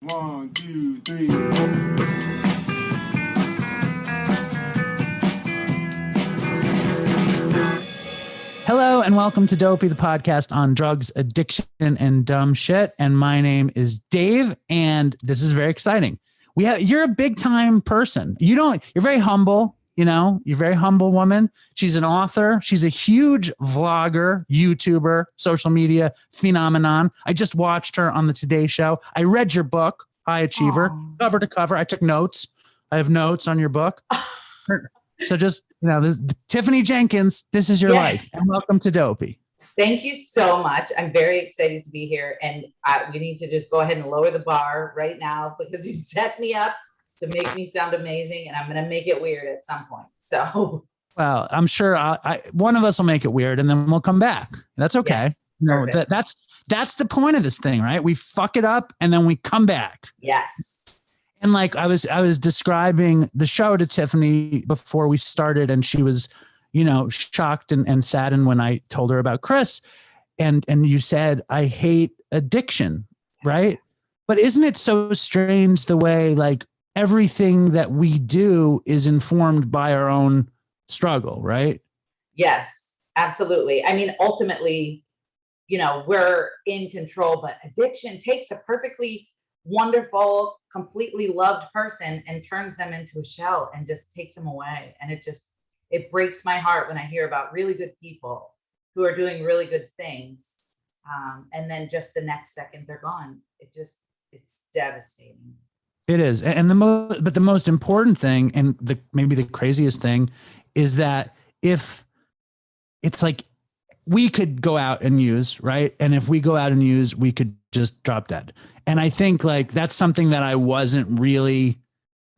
One, two, three. Hello and welcome to Dopey, the podcast on drugs, addiction, and dumb shit. And my name is Dave, and this is very exciting. You're a big time person. You're very humble. You're a very humble woman. She's an author. She's a huge vlogger, YouTuber, social media phenomenon. I just watched her on the Today Show. I read your book, High Achiever, cover to cover. I took notes. I have notes on your book. So just, Tiffany Jenkins, this is your life. And welcome to Dopey. Thank you so much. I'm very excited to be here. And we need to just go ahead and lower the bar right now because you set me up to make me sound amazing. And I'm going to make it weird at some point. So, well, I'm sure one of us will make it weird and then we'll come back. That's okay. Yes, that's the point of this thing, right? We fuck it up and then we come back. Yes. And like I was describing the show to Tiffany before we started, and she was, shocked and saddened when I told her about Chris. And you said, I hate addiction, right? But isn't it so strange the way like everything that we do is informed by our own struggle, right? Yes, absolutely. I mean, ultimately, we're in control, but addiction takes a perfectly wonderful, completely loved person and turns them into a shell and just takes them away. And it breaks my heart when I hear about really good people who are doing really good things. And then just the next second they're gone. It's devastating. It is. And the most important thing, and maybe the craziest thing, is that if it's like we could go out and use, right? And if we go out and use, we could just drop dead. And I think like that's something that I wasn't really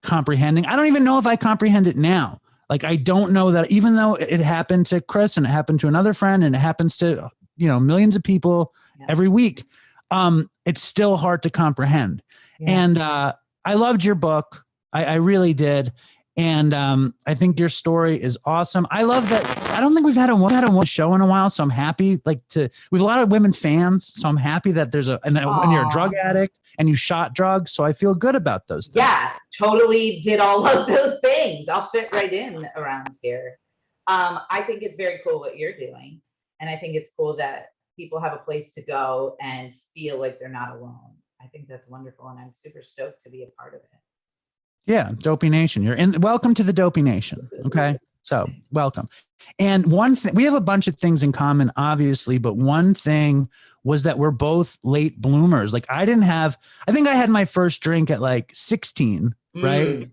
comprehending. I don't even know if I comprehend it now. Like, I don't know that even though it happened to Chris and it happened to another friend and it happens to, millions of people every week, it's still hard to comprehend. Yeah. And I loved your book. I really did. And I think your story is awesome. I love that. I don't think we've had a show in a while, so I'm happy. We have a lot of women fans, so I'm happy that when you're a drug addict and you shot drugs. So I feel good about those things. Yeah, totally did all of those things. I'll fit right in around here. I think it's very cool what you're doing, and I think it's cool that people have a place to go and feel like they're not alone. I think that's wonderful, and I'm super stoked to be a part of it. Yeah, Dopey Nation. Welcome to the Dopey Nation. Okay. So welcome. And one thing, we have a bunch of things in common, obviously, but one thing was that we're both late bloomers. Like I think I had my first drink at like 16, right?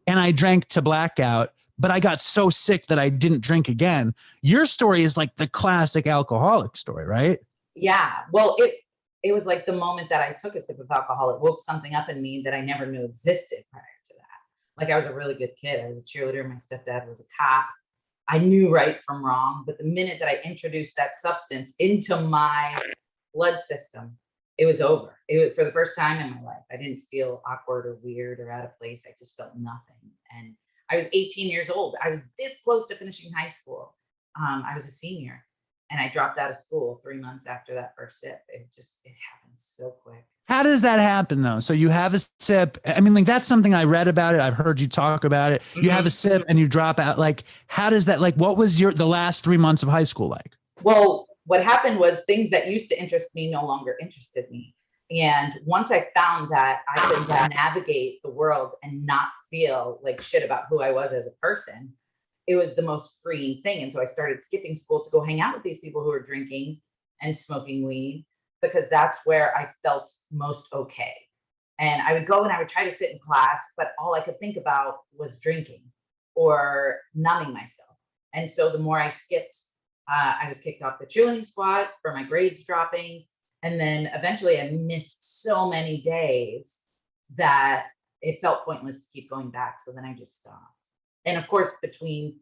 And I drank to blackout, but I got so sick that I didn't drink again. Your story is like the classic alcoholic story, right? Yeah. Well, it was like the moment that I took a sip of alcohol, it woke something up in me that I never knew existed prior. Like I was a really good kid. I was a cheerleader. My stepdad was a cop. I knew right from wrong. But the minute that I introduced that substance into my blood system, it was over. It was for the first time in my life. I didn't feel awkward or weird or out of place. I just felt nothing. And I was 18 years old. I was this close to finishing high school. I was a senior and I dropped out of school 3 months after that first sip. It happened so quick. How does that happen though? So you have a sip. I mean, like that's something I read about it. I've heard you talk about it. You have a sip and you drop out. Like, how does that, like, what was the last 3 months of high school like? Well, what happened was things that used to interest me no longer interested me. And once I found that I could navigate the world and not feel like shit about who I was as a person, it was the most freeing thing. And so I started skipping school to go hang out with these people who were drinking and smoking weed, because that's where I felt most okay. And I would go and I would try to sit in class, but all I could think about was drinking or numbing myself. And so the more I skipped, I was kicked off the cheerleading squad for my grades dropping. And then eventually I missed so many days that it felt pointless to keep going back. So then I just stopped. And of course, between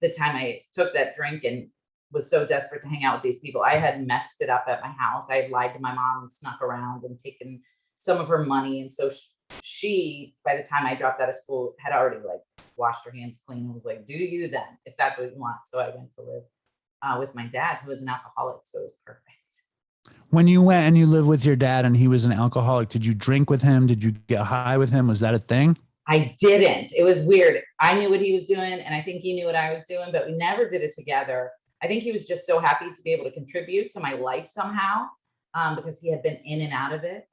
the time I took that drink and was so desperate to hang out with these people, I had messed it up at my house. I had lied to my mom and snuck around and taken some of her money. And so she, by the time I dropped out of school, had already like washed her hands clean and was like, do you then, if that's what you want. So I went to live with my dad, who was an alcoholic. So it was perfect. When you went and you lived with your dad and he was an alcoholic, did you drink with him? Did you get high with him? Was that a thing? I didn't. It was weird. I knew what he was doing, and I think he knew what I was doing, but we never did it together. I think he was just so happy to be able to contribute to my life somehow, because he had been in and out of it.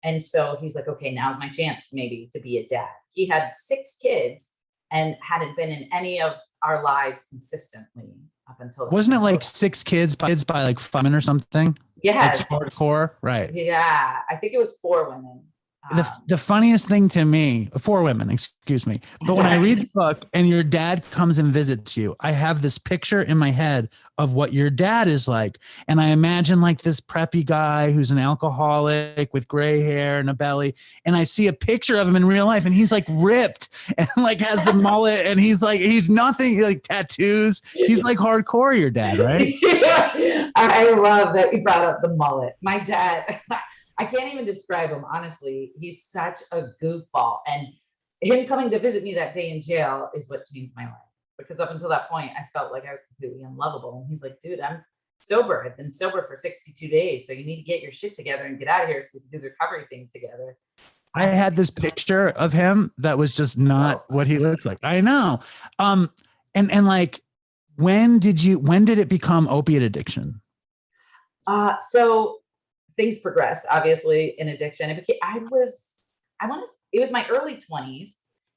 And so he's like, okay, now's my chance maybe to be a dad. He had 6 kids and hadn't been in any of our lives consistently up until that Wasn't it point. like 6 kids by like 5 or something? Yes. It's hardcore, right? Yeah, I think it was 4 women. The funniest thing to me, 4 women, excuse me. But when I read the book and your dad comes and visits you, I have this picture in my head of what your dad is like. And I imagine like this preppy guy who's an alcoholic with gray hair and a belly. And I see a picture of him in real life and he's like ripped and like has the mullet and he's nothing, like tattoos. He's like hardcore, your dad, right? Yeah. I love that you brought up the mullet. My dad, I can't even describe him, honestly. He's such a goofball. And him coming to visit me that day in jail is what changed my life. Because up until that point, I felt like I was completely unlovable. And he's like, dude, I'm sober. I've been sober for 62 days. So you need to get your shit together and get out of here so we can do the recovery thing together. I had this picture of him that was just not what he looks like. I know. And like, when did it become opiate addiction? So things progress, obviously, in addiction. It was my early 20s,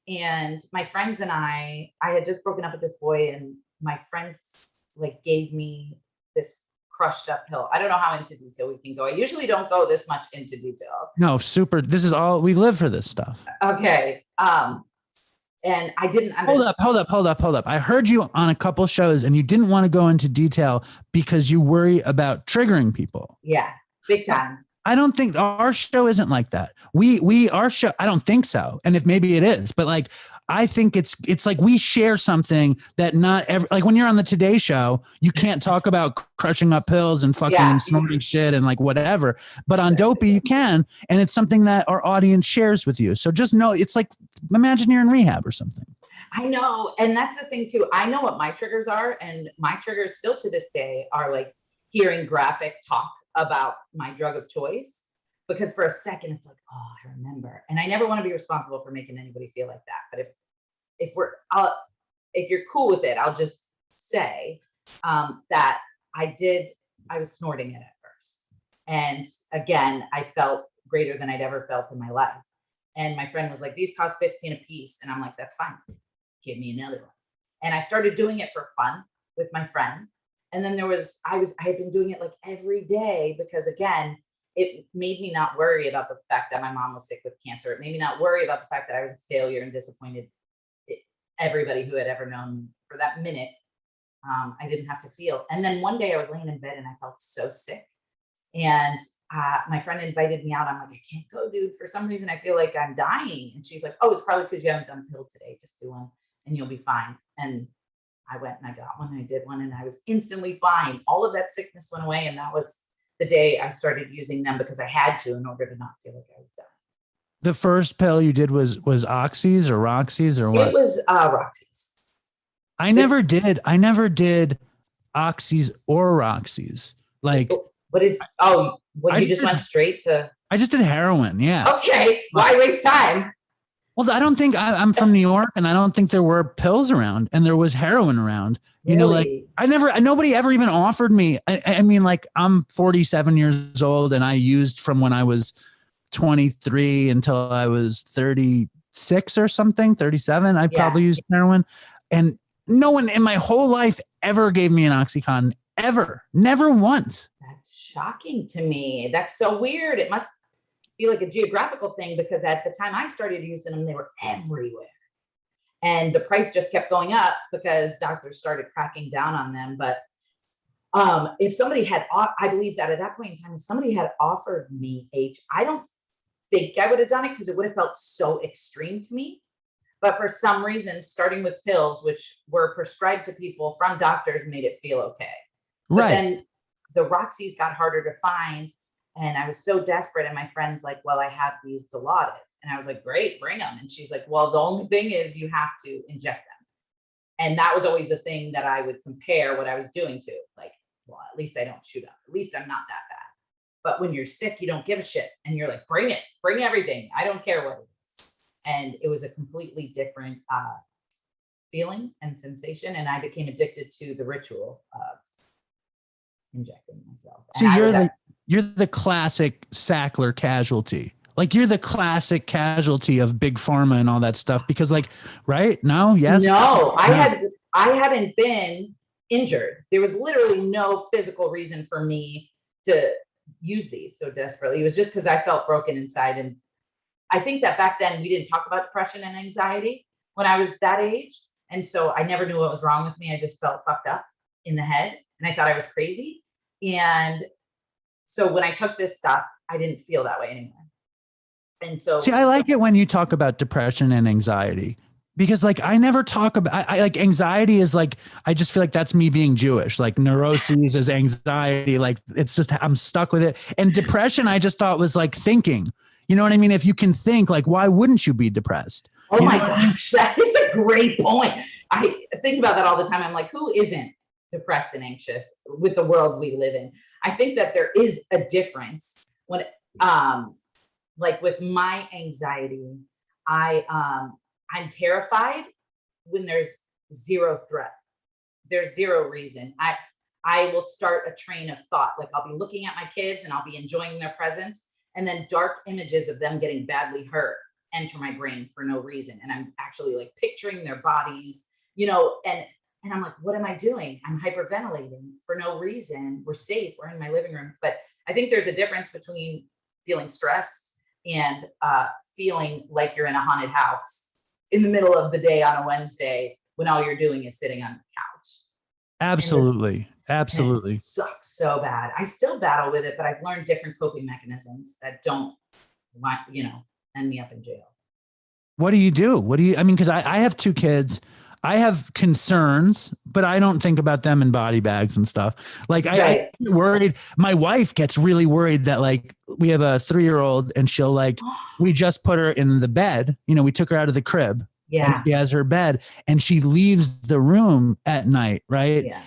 and my friends and I had just broken up with this boy, and my friends like gave me this crushed up pill. I don't know how into detail we can go. I usually don't go this much into detail. No, super. This is all we live for, this stuff. Okay. And I didn't understand. Hold up. I heard you on a couple shows and you didn't want to go into detail because you worry about triggering people. Yeah. Big time. I don't think our show isn't like that. Our show, I don't think so. And if maybe it is, but like, I think it's like we share something that not every, like when you're on the Today Show, you can't talk about crushing up pills and fucking and snorting shit and like whatever, but on Dopey you can. And it's something that our audience shares with you. So just know, it's like, imagine you're in rehab or something. I know. And that's the thing too. I know what my triggers are. And my triggers still to this day are like hearing graphic talk about my drug of choice, because for a second it's like, oh, I remember. And I never want to be responsible for making anybody feel like that. But if you're cool with it, I'll just say that I was snorting it at first. And again, I felt greater than I'd ever felt in my life. And my friend was like, these cost 15 a piece. And I'm like, that's fine. Give me another one. And I started doing it for fun with my friend. And then I had been doing it like every day because again, it made me not worry about the fact that my mom was sick with cancer. It made me not worry about the fact that I was a failure and disappointed everybody who had ever known me for that minute. I didn't have to feel. And then one day I was laying in bed and I felt so sick. And my friend invited me out. I'm like, I can't go, dude. For some reason, I feel like I'm dying. And she's like, oh, it's probably because you haven't done a pill today. Just do one and you'll be fine. And I went and I got one and I did one and I was instantly fine. All of that sickness went away. And that was the day I started using them because I had to in order to not feel like I was dying. The first pill you did was Oxys or Roxy's or what? It was Roxy's. I never did Oxys or Roxy's. Like, you just went straight to? I just did heroin. Yeah. Okay. Why waste time? Well, I don't think I'm from New York and I don't think there were pills around and there was heroin around, you know, like nobody ever even offered me. I mean, like I'm 47 years old and I used from when I was 23 until I was 36 or something, 37. I probably used heroin, and no one in my whole life ever gave me an Oxycontin ever, never once. That's shocking to me. That's so weird. It must be like a geographical thing because at the time I started using them, they were everywhere. And the price just kept going up because doctors started cracking down on them. But if somebody had, I believe that at that point in time, if somebody had offered me I don't think I would have done it because it would have felt so extreme to me. But for some reason, starting with pills, which were prescribed to people from doctors, made it feel okay. But then the Roxy's got harder to find. And I was so desperate. And my friend's like, well, I have these Dilaudid. And I was like, great, bring them. And she's like, well, the only thing is you have to inject them. And that was always the thing that I would compare what I was doing to. Like, well, at least I don't shoot up. At least I'm not that bad. But when you're sick, you don't give a shit. And you're like, bring it, bring everything. I don't care what it is. And it was a completely different feeling and sensation. And I became addicted to the ritual of injecting myself. And So you're the classic Sackler casualty. Like you're the classic casualty of big pharma and all that stuff because like, right? No, yes. No, I hadn't been injured. There was literally no physical reason for me to use these so desperately. It was just because I felt broken inside. And I think that back then we didn't talk about depression and anxiety when I was that age. And so I never knew what was wrong with me. I just felt fucked up in the head and I thought I was crazy. And so when I took this stuff, I didn't feel that way anymore. And so see, I like it when you talk about depression and anxiety because like I never talk about I like anxiety is like I just feel like that's me being Jewish, like neuroses is anxiety, like it's just I'm stuck with it. And depression I just thought was like thinking. You know what I mean? If you can think, like why wouldn't you be depressed? Oh my gosh, that is a great point. I think about that all the time. I'm like, who isn't depressed and anxious with the world we live in? I think that there is a difference when like with my anxiety, I'm terrified when there's zero threat. There's zero reason. I will start a train of thought. Like I'll be looking at my kids and I'll be enjoying their presence. And then dark images of them getting badly hurt enter my brain for no reason. And I'm actually like picturing their bodies, you know, and I'm like, what am I doing? I'm hyperventilating for no reason. We're safe. We're in my living room. But I think there's a difference between feeling stressed and feeling like you're in a haunted house in the middle of the day on a Wednesday when all you're doing is sitting on the couch. Absolutely. Absolutely. It sucks so bad. I still battle with it, but I've learned different coping mechanisms that don't want, you know, end me up in jail. What do you do? I mean, because I have two kids. I have concerns, but I don't think about them in body bags and stuff. Like I get worried. My wife gets really worried that like we have a 3-year-old and she'll like, we just put her in the bed. You know, we took her out of the crib. Yeah. And she has her bed and she leaves the room at night. Right. Yeah.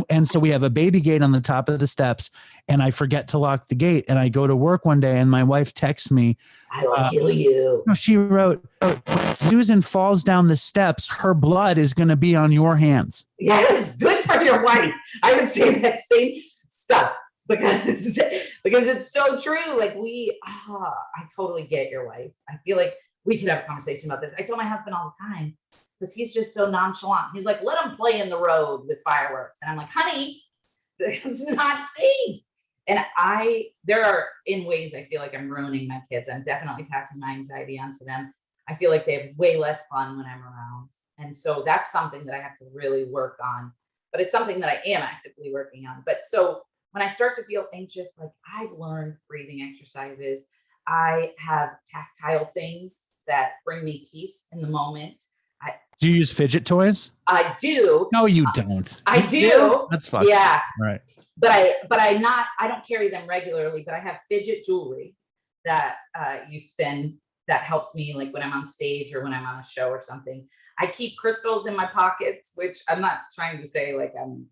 And so we have a baby gate on the top of the steps and I forget to lock the gate and I go to work one day and my wife texts me, I will kill you. She wrote, when Susan falls down the steps, her blood is going to be on your hands. Yes. Good for your wife. I would say that same stuff because it's so true. Like I totally get your wife. I feel like we could have a conversation about this. I tell my husband all the time because he's just so nonchalant. He's like, let him play in the road with fireworks. And I'm like, honey, it's not safe. And there are in ways I feel like I'm ruining my kids. I'm definitely passing my anxiety on to them. I feel like they have way less fun when I'm around. And so that's something that I have to really work on, but it's something that I am actively working on. But so when I start to feel anxious, like I've learned breathing exercises. I have tactile things that bring me peace in the moment. Do you use fidget toys? I do. No, you don't. I do. That's fine. Yeah. Right. But I don't carry them regularly, but I have fidget jewelry that you spin that helps me like when I'm on stage or when I'm on a show or something. I keep crystals in my pockets, which I'm not trying to say like I'm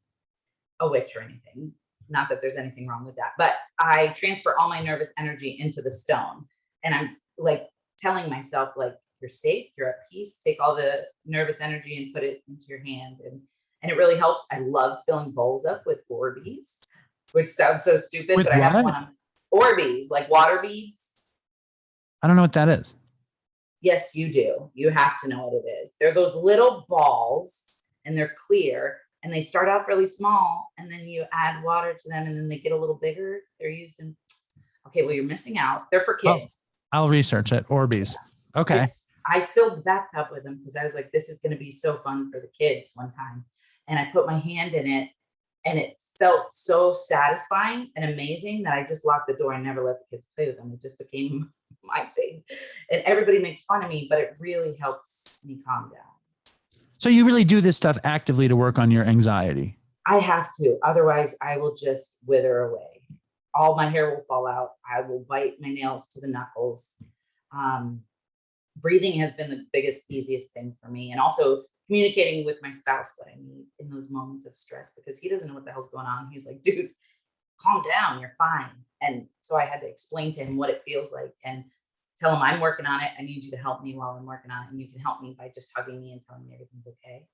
a witch or anything. Not that there's anything wrong with that, but I transfer all my nervous energy into the stone. And I'm like telling myself, like, you're safe, you're at peace, take all the nervous energy and put it into your hand. And it really helps. I love filling bowls up with Orbeez, which sounds so stupid, but I have one on Orbeez, like water beads. I don't know what that is. Yes, you do. You have to know what it is. They're those little balls and they're clear. And they start out really small and then you add water to them and then they get a little bigger. They're used in, okay, well, you're missing out. They're for kids. Oh, I'll research it. Orbeez. Okay. I filled the bathtub with them because I was like, this is going to be so fun for the kids one time. And I put my hand in it and it felt so satisfying and amazing that I just locked the door and never let the kids play with them. It just became my thing. And everybody makes fun of me, but it really helps me calm down. So you really do this stuff actively to work on your anxiety? I have to. Otherwise, I will just wither away. All my hair will fall out. I will bite my nails to the knuckles. Breathing has been the biggest, easiest thing for me. And also communicating with my spouse what I need in those moments of stress, because he doesn't know what the hell's going on. He's like, dude, calm down, you're fine. And so I had to explain to him what it feels like and tell him I'm working on it. I need you to help me while I'm working on it. And you can help me by just hugging me and telling me everything's okay.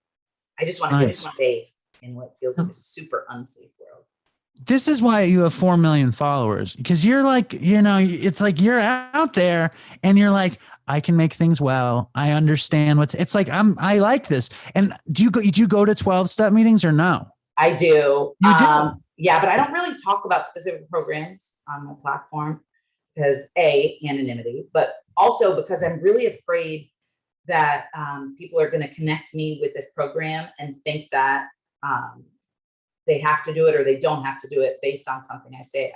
I just want to get safe in what feels like a super unsafe world. This is why you have 4 million followers, because you're like, you know, it's like you're out there and you're like, I can make things well. I understand it's like, I like this. And do you go to 12-step meetings or no? I do. You do? Yeah, but I don't really talk about specific programs on my platform because anonymity, but also because I'm really afraid that people are going to connect me with this program and think that they have to do it or they don't have to do it based on something I say.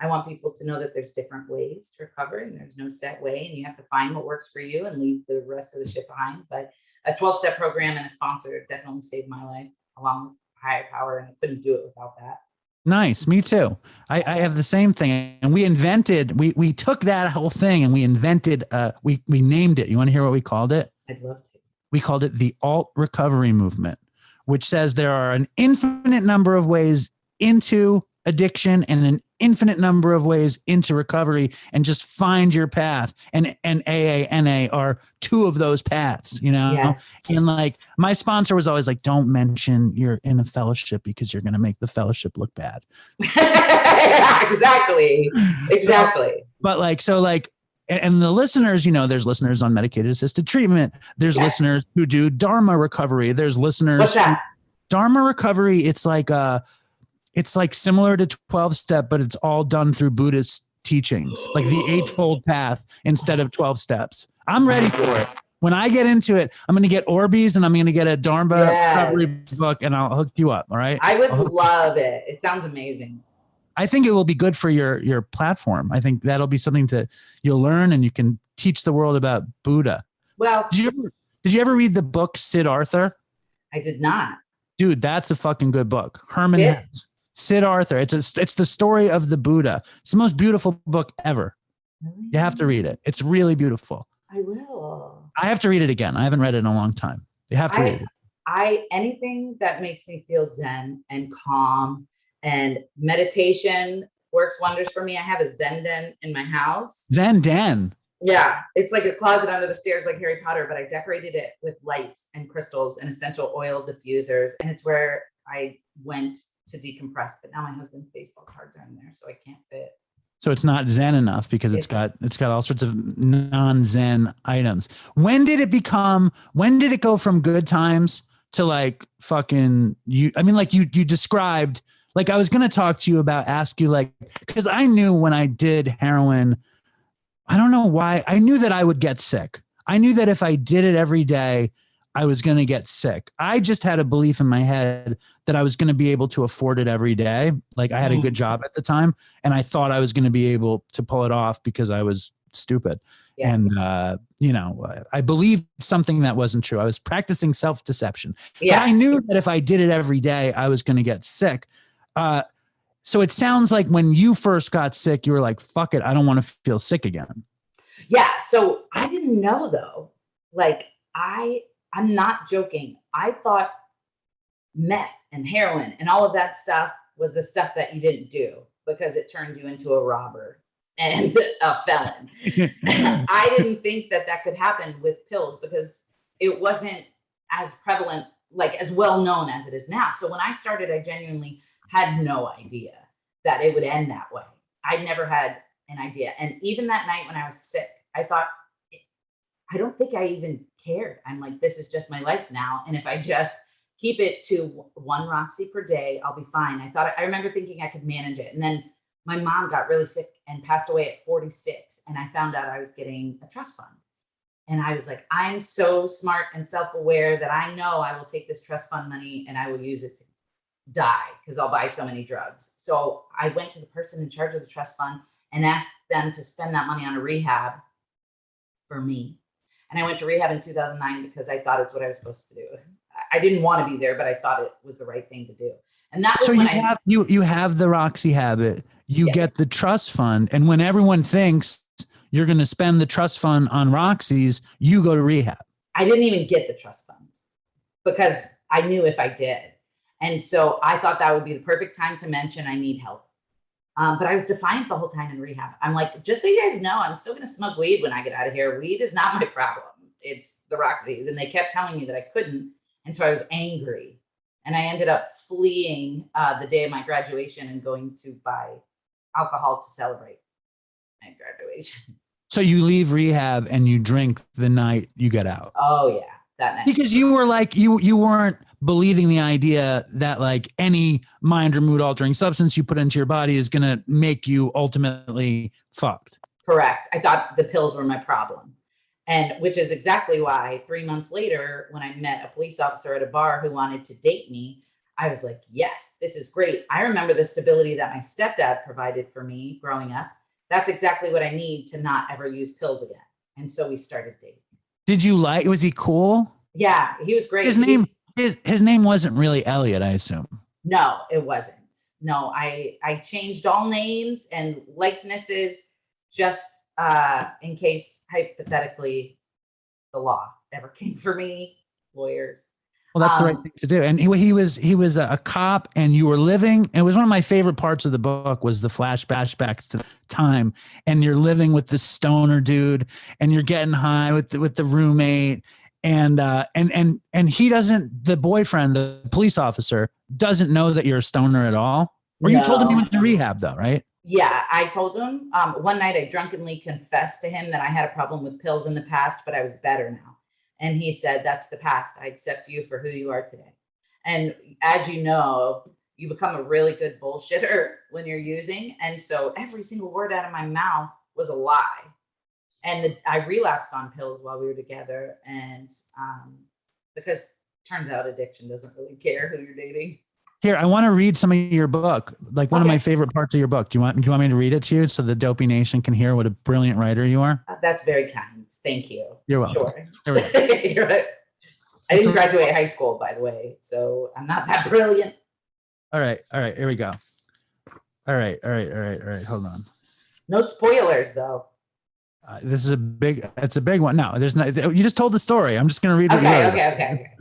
I want people to know that there's different ways to recover and there's no set way, and you have to find what works for you and leave the rest of the shit behind. But a 12-step program and a sponsor definitely saved my life, along with higher power, and I couldn't do it without that. Nice. Me too. I have the same thing. And we took that whole thing and we invented, we named it. You want to hear what we called it? I'd love to. We called it the alt recovery movement, which says there are an infinite number of ways into addiction and an infinite number of ways into recovery, and just find your path. And AA, NA are two of those paths, you know? Yes. And like my sponsor was always like, don't mention you're in a fellowship because you're going to make the fellowship look bad. Yeah, exactly. And the listeners, you know, there's listeners on medicated assisted treatment. There's listeners who do Dharma recovery. There's listeners. What's that? Dharma recovery. It's like similar to 12-step, but it's all done through Buddhist teachings, like the Eightfold Path instead of 12 steps. I'm ready for it. When I get into it, I'm going to get Orbeez and I'm going to get a Dharma recovery book and I'll hook you up. All right. I would love it. It sounds amazing. I think it will be good for your platform. I think that'll be something you'll learn and you can teach the world about Buddha. Well, did you ever read the book Sid Arthur? I did not. Dude, that's a fucking good book. Herman Hesse. Sid Arthur. It's the story of the Buddha. It's the most beautiful book ever. Really? You have to read it. It's really beautiful. I will. I have to read it again. I haven't read it in a long time. You have to read it. Anything that makes me feel zen and calm, and meditation works wonders for me. I have a Zen den in my house. Zen den. Yeah, it's like a closet under the stairs like Harry Potter, but I decorated it with lights and crystals and essential oil diffusers. And it's where I went to decompress. But now my husband's baseball cards are in there, so I can't fit. So it's not Zen enough because it's got all sorts of non-Zen items. When did it go from good times to like fucking you? I mean, like you described, like I was going to ask you like, because I knew when I did heroin, I don't know why, I knew that I would get sick. I knew that if I did it every day, I was going to get sick. I just had a belief in my head that I was going to be able to afford it every day. Like I had a good job at the time and I thought I was going to be able to pull it off because I was stupid. Yeah. And, I believed something that wasn't true. I was practicing self-deception. Yeah. But I knew that if I did it every day, I was going to get sick. So it sounds like when you first got sick, you were like, fuck it. I don't want to feel sick again. Yeah. So I didn't know though. Like I'm not joking. I thought meth and heroin and all of that stuff was the stuff that you didn't do because it turned you into a robber and a felon. I didn't think that could happen with pills because it wasn't as prevalent, like as well known as it is now. So when I started, I genuinely had no idea that it would end that way. I'd never had an idea. And even that night when I was sick, I thought, I don't think I even cared. I'm like, this is just my life now. And if I just keep it to 1 Roxy per day, I'll be fine. I remember thinking I could manage it. And then my mom got really sick and passed away at 46. And I found out I was getting a trust fund. And I was like, I'm so smart and self-aware that I know I will take this trust fund money and I will use it to die because I'll buy so many drugs. So I went to the person in charge of the trust fund and asked them to spend that money on a rehab for me. And I went to rehab in 2009 because I thought it's what I was supposed to do. I didn't want to be there, but I thought it was the right thing to do. And that was you have the Roxy habit. You get the trust fund. And when everyone thinks you're going to spend the trust fund on Roxy's, you go to rehab. I didn't even get the trust fund because I knew if I did. And so I thought that would be the perfect time to mention I need help. But I was defiant the whole time in rehab. I'm like, just so you guys know, I'm still going to smoke weed when I get out of here. Weed is not my problem. It's the Roxy's. And they kept telling me that I couldn't. And so I was angry. And I ended up fleeing the day of my graduation and going to buy alcohol to celebrate my graduation. So you leave rehab and you drink the night you get out. Oh, yeah. That night. Because you were like, you weren't believing the idea that like any mind or mood altering substance you put into your body is going to make you ultimately fucked. Correct. I thought the pills were my problem. And which is exactly why 3 months later, when I met a police officer at a bar who wanted to date me, I was like, yes, this is great. I remember the stability that my stepdad provided for me growing up. That's exactly what I need to not ever use pills again. And so we started dating. Did you like, was he cool? Yeah, he was great. His name wasn't really Elliot, I assume. No, it wasn't. No, I changed all names and likenesses just in case hypothetically the law ever came for me, lawyers. Well, that's the right thing to do. And he was a cop, and you were living. It was one of my favorite parts of the book was the flashbacks to the time, and you're living with this stoner dude, and you're getting high with the roommate, and he doesn't. The boyfriend, the police officer, doesn't know that you're a stoner at all. Or you told him you went to rehab, though, right? Yeah, I told him. One night I drunkenly confessed to him that I had a problem with pills in the past, but I was better now. And he said, that's the past. I accept you for who you are today. And as you know, you become a really good bullshitter when you're using. And so every single word out of my mouth was a lie. And I relapsed on pills while we were together. And because turns out addiction doesn't really care who you're dating. Here, I want to read some of your book, like one of my favorite parts of your book. Do you want me to read it to you so the Dopey Nation can hear what a brilliant writer you are? That's very kind. Thank you. You're welcome. Sure. You're right. I didn't graduate high school, by the way, so I'm not that brilliant. All right. Here we go. All right. Hold on. No spoilers, though. This is it's a big one. No, there's not. You just told the story. I'm just going to read it. Okay.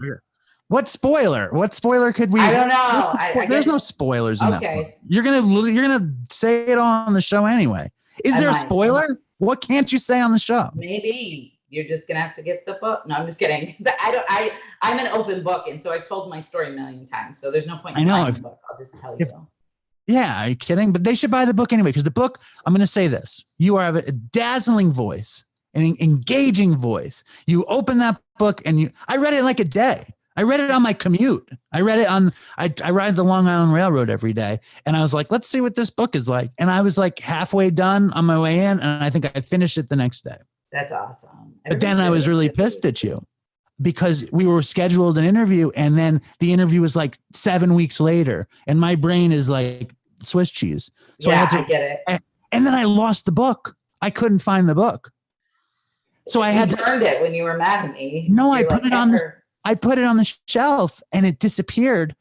What spoiler? What spoiler could we? I don't know. There's no spoilers in that book. You're gonna say it on the show anyway. Is there a spoiler? What can't you say on the show? Maybe you're just gonna have to get the book. No, I'm just kidding. I'm an open book, and so I've told my story a million times. So there's no point in buying the book. I'll just tell you. Yeah, are you kidding? But they should buy the book anyway, because the book. I'm gonna say this: you have a dazzling voice, an engaging voice. You open that book, and I read it in like a day. I read it on my commute. I read it I ride the Long Island Railroad every day. And I was like, let's see what this book is like. And I was like halfway done on my way in. And I think I finished it the next day. That's awesome. But then I was really pissed at you because we were scheduled an interview. And then the interview was like 7 weeks later. And my brain is like Swiss cheese. So I get it. And then I lost the book. I couldn't find the book. So I had burned it when you were mad at me. No, I put it on I put it on the shelf and it disappeared.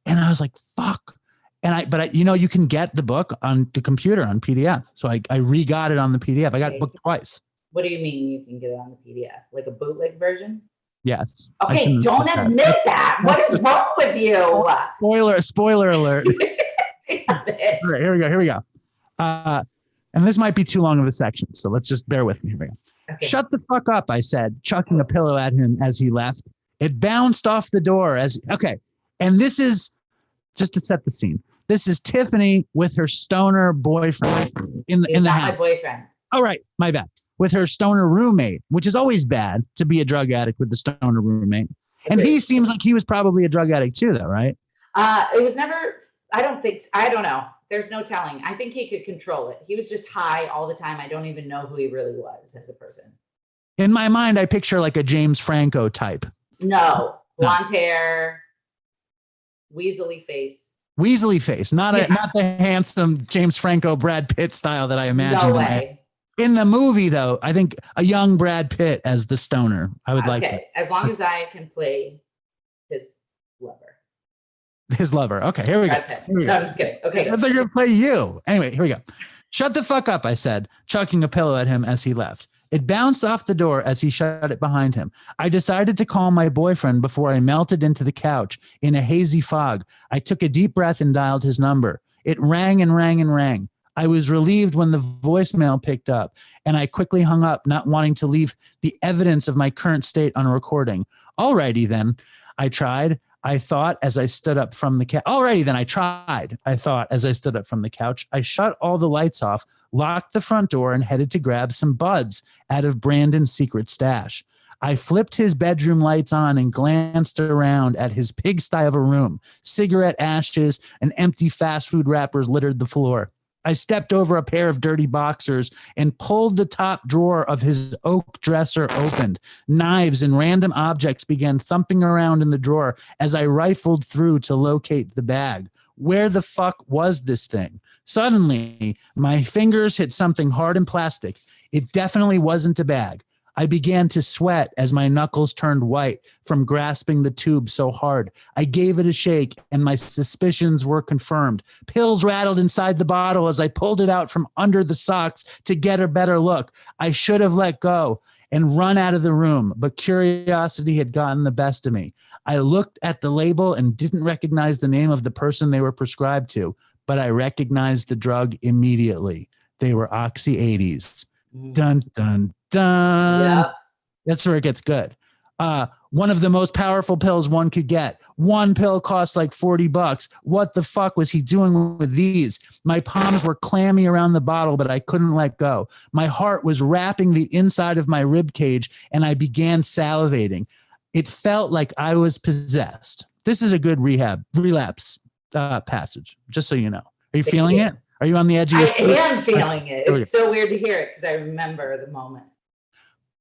And I was like, fuck. But you can get the book on the computer on PDF. So I re-got it on the PDF. I got the book twice. What do you mean you can get it on the PDF? Like a bootleg version? Yes. Okay, don't admit that. What is wrong with you? Spoiler alert. All right, here we go. And this might be too long of a section. So let's just bear with me. Here we go. Okay. Shut the fuck up, I said, chucking a pillow at him as he left. It bounced off the door and this is just to set the scene. This is Tiffany with her stoner boyfriend in the house. My boyfriend. All right, my bad. With her stoner roommate, which is always bad to be a drug addict with the stoner roommate. And he seems like he was probably a drug addict too, though, right? It was never. I don't know. There's no telling. I think he could control it. He was just high all the time. I don't even know who he really was as a person. In my mind, I picture like a James Franco type. No, blonde hair, weaselly face. Not the handsome James Franco, Brad Pitt style that I imagined. No way. In the movie, though, I think a young Brad Pitt as the stoner. I would like. Okay, as long as I can play his lover. His lover. Okay, here we go. No, I'm just kidding. Okay, they're gonna play you anyway. Here we go. Shut the fuck up, I said, chucking a pillow at him as he left. It bounced off the door as he shut it behind him. I decided to call my boyfriend before I melted into the couch in a hazy fog. I took a deep breath and dialed his number. It rang and rang and rang. I was relieved when the voicemail picked up, and I quickly hung up, not wanting to leave the evidence of my current state on a recording. Alrighty then, I tried. I thought as I stood up from the couch. Alrighty then, I tried. I thought as I stood up from the couch. I shut all the lights off, locked the front door, and headed to grab some buds out of Brandon's secret stash. I flipped his bedroom lights on and glanced around at his pigsty of a room. Cigarette ashes and empty fast food wrappers littered the floor. I stepped over a pair of dirty boxers and pulled the top drawer of his oak dresser opened. Knives and random objects began thumping around in the drawer as I rifled through to locate the bag. Where the fuck was this thing? Suddenly, my fingers hit something hard and plastic. It definitely wasn't a bag. I began to sweat as my knuckles turned white from grasping the tube so hard. I gave it a shake, and my suspicions were confirmed. Pills rattled inside the bottle as I pulled it out from under the socks to get a better look. I should have let go and run out of the room, but curiosity had gotten the best of me. I looked at the label and didn't recognize the name of the person they were prescribed to, but I recognized the drug immediately. They were Oxy 80s. Dun, dun, dun. Yeah. That's where it gets good. One of the most powerful pills one could get. One pill costs like $40. What the fuck was he doing with these? My palms were clammy around the bottle, but I couldn't let go. My heart was wrapping the inside of my rib cage, and I began salivating. It felt like I was possessed. This is a good relapse passage, just so you know. Are you feeling it? Are you on the edge of your I am feeling it. It's so weird to hear it because I remember the moment.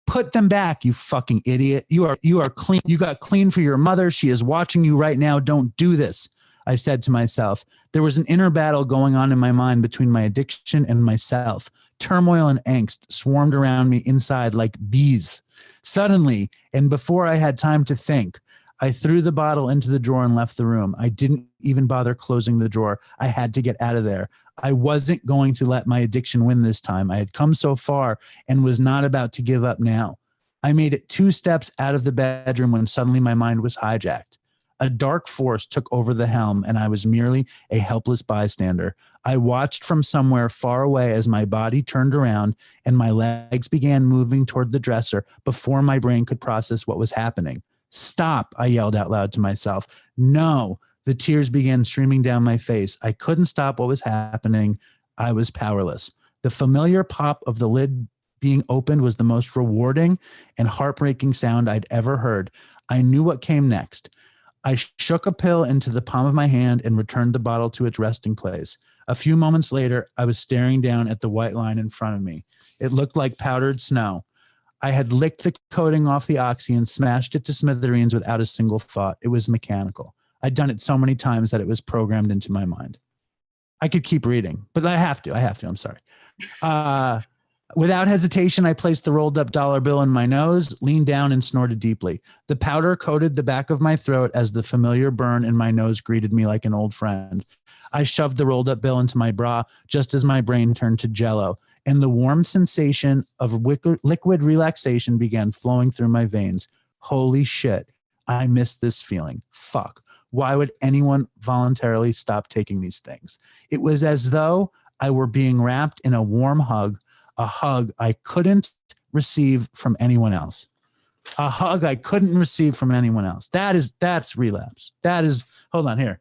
Put them back, you fucking idiot. You are clean. You got clean for your mother. She is watching you right now. Don't do this, I said to myself. There was an inner battle going on in my mind between my addiction and myself. Turmoil and angst swarmed around me inside like bees. Suddenly, and before I had time to think, I threw the bottle into the drawer and left the room. I didn't even bother closing the drawer. I had to get out of there. I wasn't going to let my addiction win this time. I had come so far and was not about to give up now. I made it 2 steps out of the bedroom when suddenly my mind was hijacked. A dark force took over the helm, and I was merely a helpless bystander. I watched from somewhere far away as my body turned around and my legs began moving toward the dresser before my brain could process what was happening. Stop, I yelled out loud to myself. No, the tears began streaming down my face. I couldn't stop what was happening. I was powerless. The familiar pop of the lid being opened was the most rewarding and heartbreaking sound I'd ever heard. I knew what came next. I shook a pill into the palm of my hand and returned the bottle to its resting place. A few moments later, I was staring down at the white line in front of me. It looked like powdered snow. I had licked the coating off the Oxy and smashed it to smithereens without a single thought. It was mechanical. I'd done it so many times that it was programmed into my mind. I could keep reading, but I have to. I'm sorry. Without hesitation, I placed the rolled up dollar bill in my nose, leaned down, and snorted deeply. The powder coated the back of my throat as the familiar burn in my nose greeted me like an old friend. I shoved the rolled up bill into my bra just as my brain turned to jello, and the warm sensation of liquid relaxation began flowing through my veins. Holy shit, I missed this feeling. Fuck. Why would anyone voluntarily stop taking these things? It was as though I were being wrapped in a warm hug, a hug I couldn't receive from anyone else. A hug I couldn't receive from anyone else. That's relapse. That is, hold on here.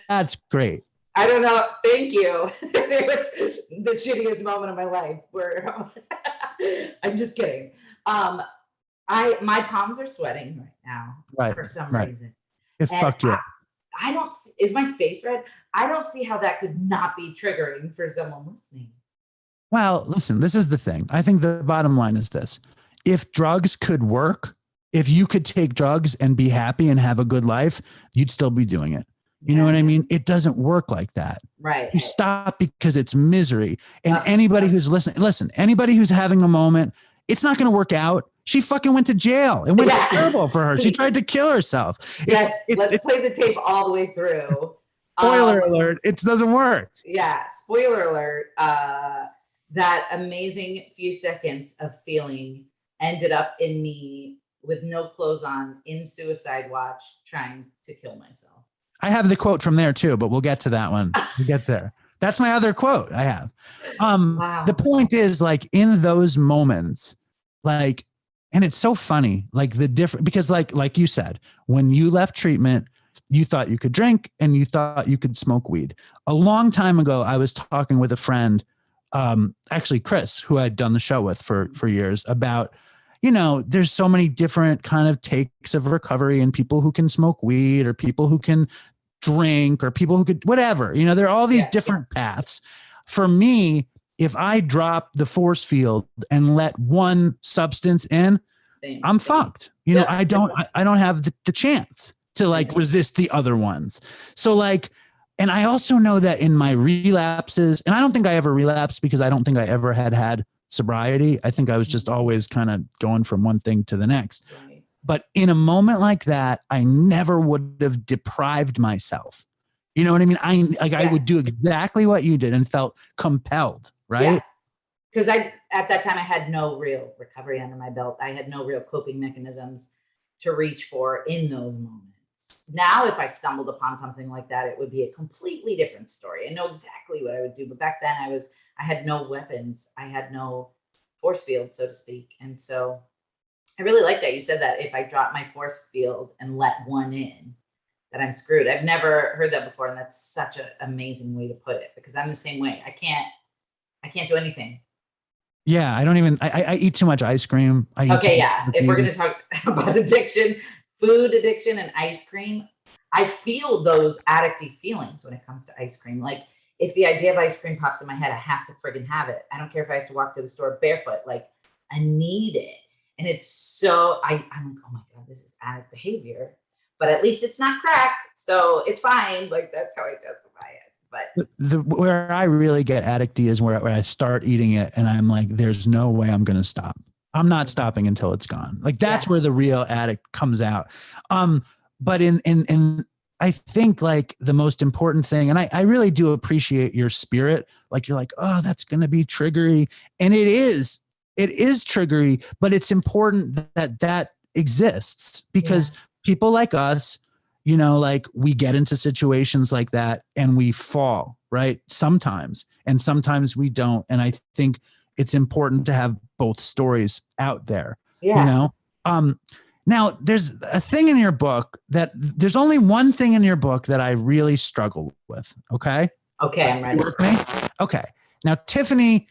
That's great. I don't know. Thank you. It was the shittiest moment of my life where I'm just kidding. My palms are sweating right now for some reason. It fucked you up. I don't, is my face red? I don't see how that could not be triggering for someone listening. Well, listen, this is the thing. I think the bottom line is this. If drugs could work, if you could take drugs and be happy and have a good life, you'd still be doing it. You know what I mean? It doesn't work like that. Right. You stop because it's misery. And anybody who's listening, listen, anybody who's having a moment, it's not going to work out. She fucking went to jail and went terrible for her. She tried to kill herself. Yes, let's play the tape all the way through. Spoiler alert, it doesn't work. Yeah, spoiler alert. That amazing few seconds of feeling ended up in me with no clothes on in suicide watch trying to kill myself. I have the quote from there too, but we'll get to that one. We'll get there. That's my other quote I have. Wow. The point is, like, in those moments, like, and it's so funny, like the different, because like you said, when you left treatment, you thought you could drink and you thought you could smoke weed. A long time ago, I was talking with a friend, actually Chris, who I'd done the show with for years, about, you know, there's so many different kind of takes of recovery, and people who can smoke weed, or people who can drink, or people who could, whatever, you know, there are all these different paths. For me, if I drop the force field and let one substance in, I'm fucked. You know, I don't have the chance to like resist the other ones. So like, and I also know that in my relapses, and I don't think I ever relapsed because I don't think I ever had sobriety. I think I was just always kind of going from one thing to the next. Right. But in a moment like that, I never would have deprived myself. You know what I mean? I would do exactly what you did and felt compelled, right? Yeah. Because at that time I had no real recovery under my belt. I had no real coping mechanisms to reach for in those moments. Now, if I stumbled upon something like that, it would be a completely different story. I know exactly what I would do. But back then I had no weapons. I had no force field, so to speak. And so I really like that you said that if I drop my force field and let one in, that I'm screwed. I've never heard that before. And that's such an amazing way to put it, because I'm the same way. I can't do anything. Yeah. I don't even, I eat too much ice cream. If we're going to talk about addiction, food addiction and ice cream, I feel those addictive feelings when it comes to ice cream. Like, if the idea of ice cream pops in my head, I have to friggin' have it. I don't care if I have to walk to the store barefoot. Like, I need it. And it's so, I'm like, oh my God, this is addict behavior, but at least it's not crack. So it's fine. Like, that's how I justify it. But where I really get addicty is where I start eating it and I'm like, there's no way I'm going to stop. I'm not stopping until it's gone. Like, that's where the real addict comes out. But in I think like the most important thing, and I really do appreciate your spirit. Like, you're like, oh, that's going to be triggery. And it is triggery, but it's important that exists, because people like us, you know, like, we get into situations like that and we fall, right? Sometimes, and sometimes we don't. And I think it's important to have both stories out there, you know? Now there's a thing in your book there's only one thing in your book that I really struggle with. Okay. I'm ready. With me? Okay. Now, Tiffany,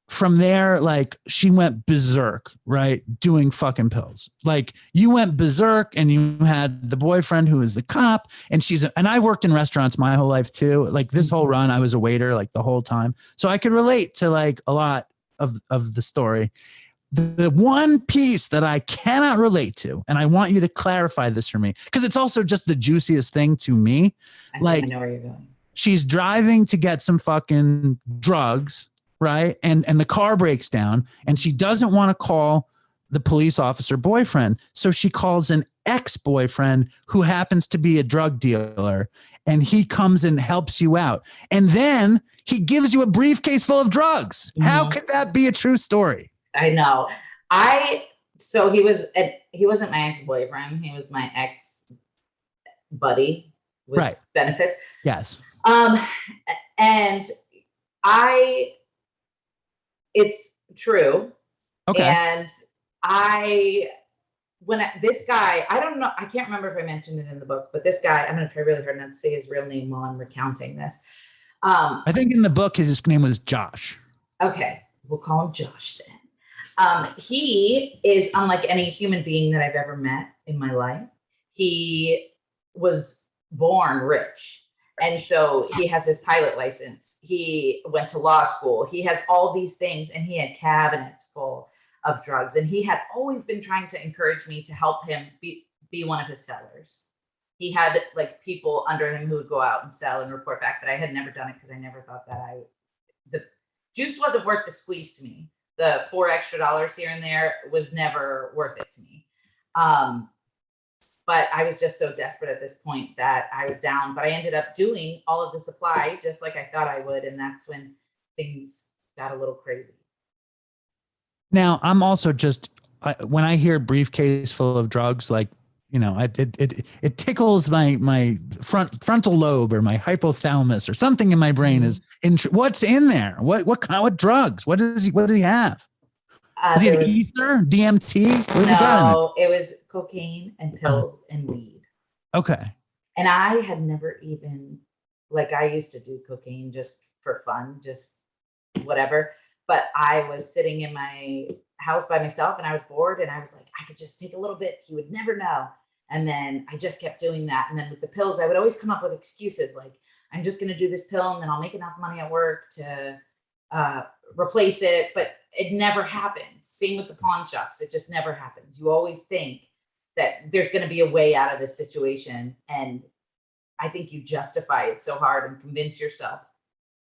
from there, like, she went berserk, right? Doing fucking pills. Like, you went berserk, and you had the boyfriend who is the cop, and and I worked in restaurants my whole life too. Like, this whole run, I was a waiter like the whole time. So I could relate to like a lot of the story. The one piece that I cannot relate to, and I want you to clarify this for me, because it's also just the juiciest thing to me. I know where you're going. She's driving to get some fucking drugs, right? And the car breaks down, and she doesn't want to call the police officer boyfriend. So she calls an ex-boyfriend who happens to be a drug dealer, and he comes and helps you out. And then he gives you a briefcase full of drugs. Mm-hmm. How could that be a true story? I know. So he wasn't my ex-boyfriend. He was my ex-buddy with benefits. Yes. And it's true. Okay. And this guy, I don't know, I can't remember if I mentioned it in the book, but this guy, I'm going to try really hard not to say his real name while I'm recounting this. I think in the book, his name was Josh. Okay. We'll call him Josh then. He is unlike any human being that I've ever met in my life. He was born rich. And so he has his pilot license. He went to law school. He has all these things, and he had cabinets full of drugs. And he had always been trying to encourage me to help him be one of his sellers. He had like people under him who would go out and sell and report back, but I had never done it because I never thought that the juice wasn't worth the squeeze to me. The $4 extra here and there was never worth it to me. But I was just so desperate at this point that I was down, but I ended up doing all of the supply just like I thought I would. And that's when things got a little crazy. Now, I'm also when I hear briefcase full of drugs, like, you know, it tickles my frontal lobe or my hypothalamus or something in my brain is what's in there? What drugs? What does he have? Does he have ether, DMT? What has he got in there? No, it was cocaine and pills and weed. Okay. And I had never even, like, I used to do cocaine just for fun, just whatever. But I was sitting in my house by myself and I was bored and I was like, I could just take a little bit. He would never know. And then I just kept doing that. And then with the pills, I would always come up with excuses like, I'm just going to do this pill and then I'll make enough money at work to replace it. But it never happens. Same with the pawn shops. It just never happens. You always think that there's going to be a way out of this situation. And I think you justify it so hard and convince yourself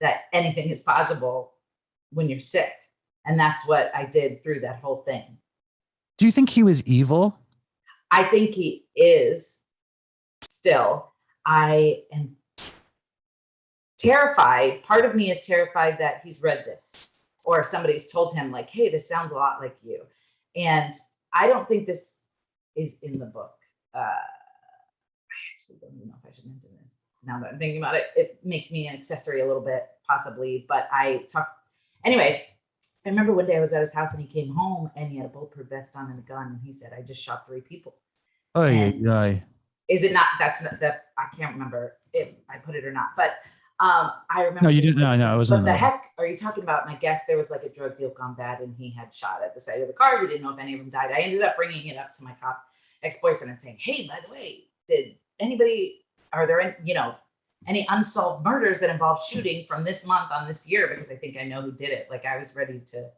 that anything is possible when you're sick. And that's what I did through that whole thing. Do you think he was evil? I think he is still. I am terrified. Part of me is terrified that he's read this or somebody's told him like, hey, this sounds a lot like you. And I don't think this is in the book. I actually don't even know if I should mention this. Now that I'm thinking about it, it makes me an accessory a little bit, possibly. But anyway, I remember one day I was at his house and he came home and he had a bulletproof vest on and a gun. And he said, I just shot 3 people. Oh, yeah. Is it not? That's not that. I can't remember if I put it or not. But I remember. No, you didn't. No, it wasn't. What the heck are you talking about? And I guess there was like a drug deal gone bad and he had shot at the side of the car. He didn't know if any of them died. I ended up bringing it up to my ex-boyfriend and saying, hey, by the way, are there any unsolved murders that involve shooting from this month on this year? Because I think I know who did it. Like I was ready to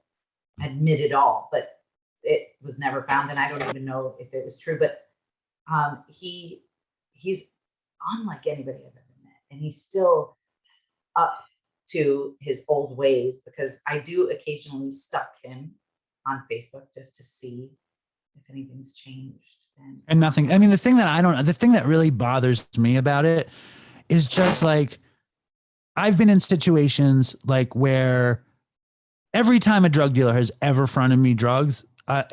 admit it all, but it was never found. And I don't even know if it was true, but he's unlike anybody I've ever met. And he's still up to his old ways because I do occasionally stalk him on Facebook just to see if anything's changed. And nothing. I mean, the thing that really bothers me about it is just like, I've been in situations like where every time a drug dealer has ever fronted me drugs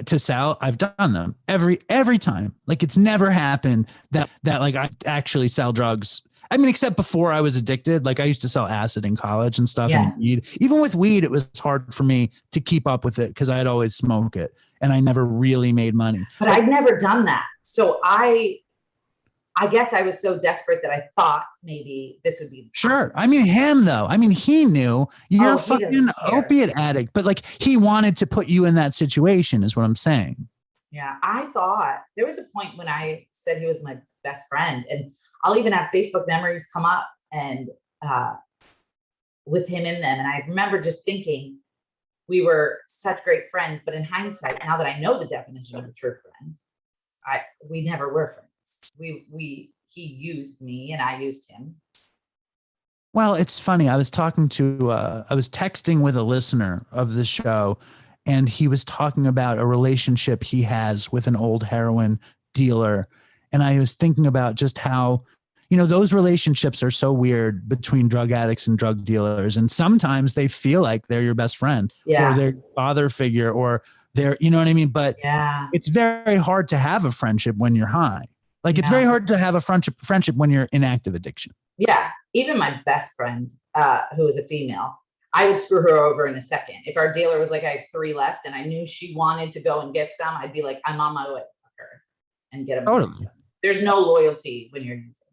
to sell, I've done them every time. Like it's never happened that like I actually sell drugs. I mean, except before I was addicted, like I used to sell acid in college and stuff. Yeah. And weed. Even with weed, it was hard for me to keep up with it because I'd always smoke it and I never really made money. But I'd never done that. So I guess I was so desperate that I thought maybe this would be. Sure. I mean, him though. I mean, he knew you're a fucking opiate addict, but like he wanted to put you in that situation is what I'm saying. Yeah. I thought there was a point when I said he was my best friend and I'll even have Facebook memories come up and with him in them. And I remember just thinking we were such great friends, but in hindsight, now that I know the definition of a true friend, we never were friends. He used me and I used him. Well, it's funny. I was texting with a listener of the show and he was talking about a relationship he has with an old heroin dealer. And I was thinking about just how, those relationships are so weird between drug addicts and drug dealers. And sometimes they feel like they're your best friend or their father figure or they're, you know what I mean? But it's very hard to have a friendship when you're high. Like it's very hard to have a friendship when you're in active addiction. Yeah. Even my best friend, who was a female, I would screw her over in a second. If our dealer was like, I have 3 left and I knew she wanted to go and get some, I'd be like, I'm on my way to her and get them. Totally. There's no loyalty when you're using.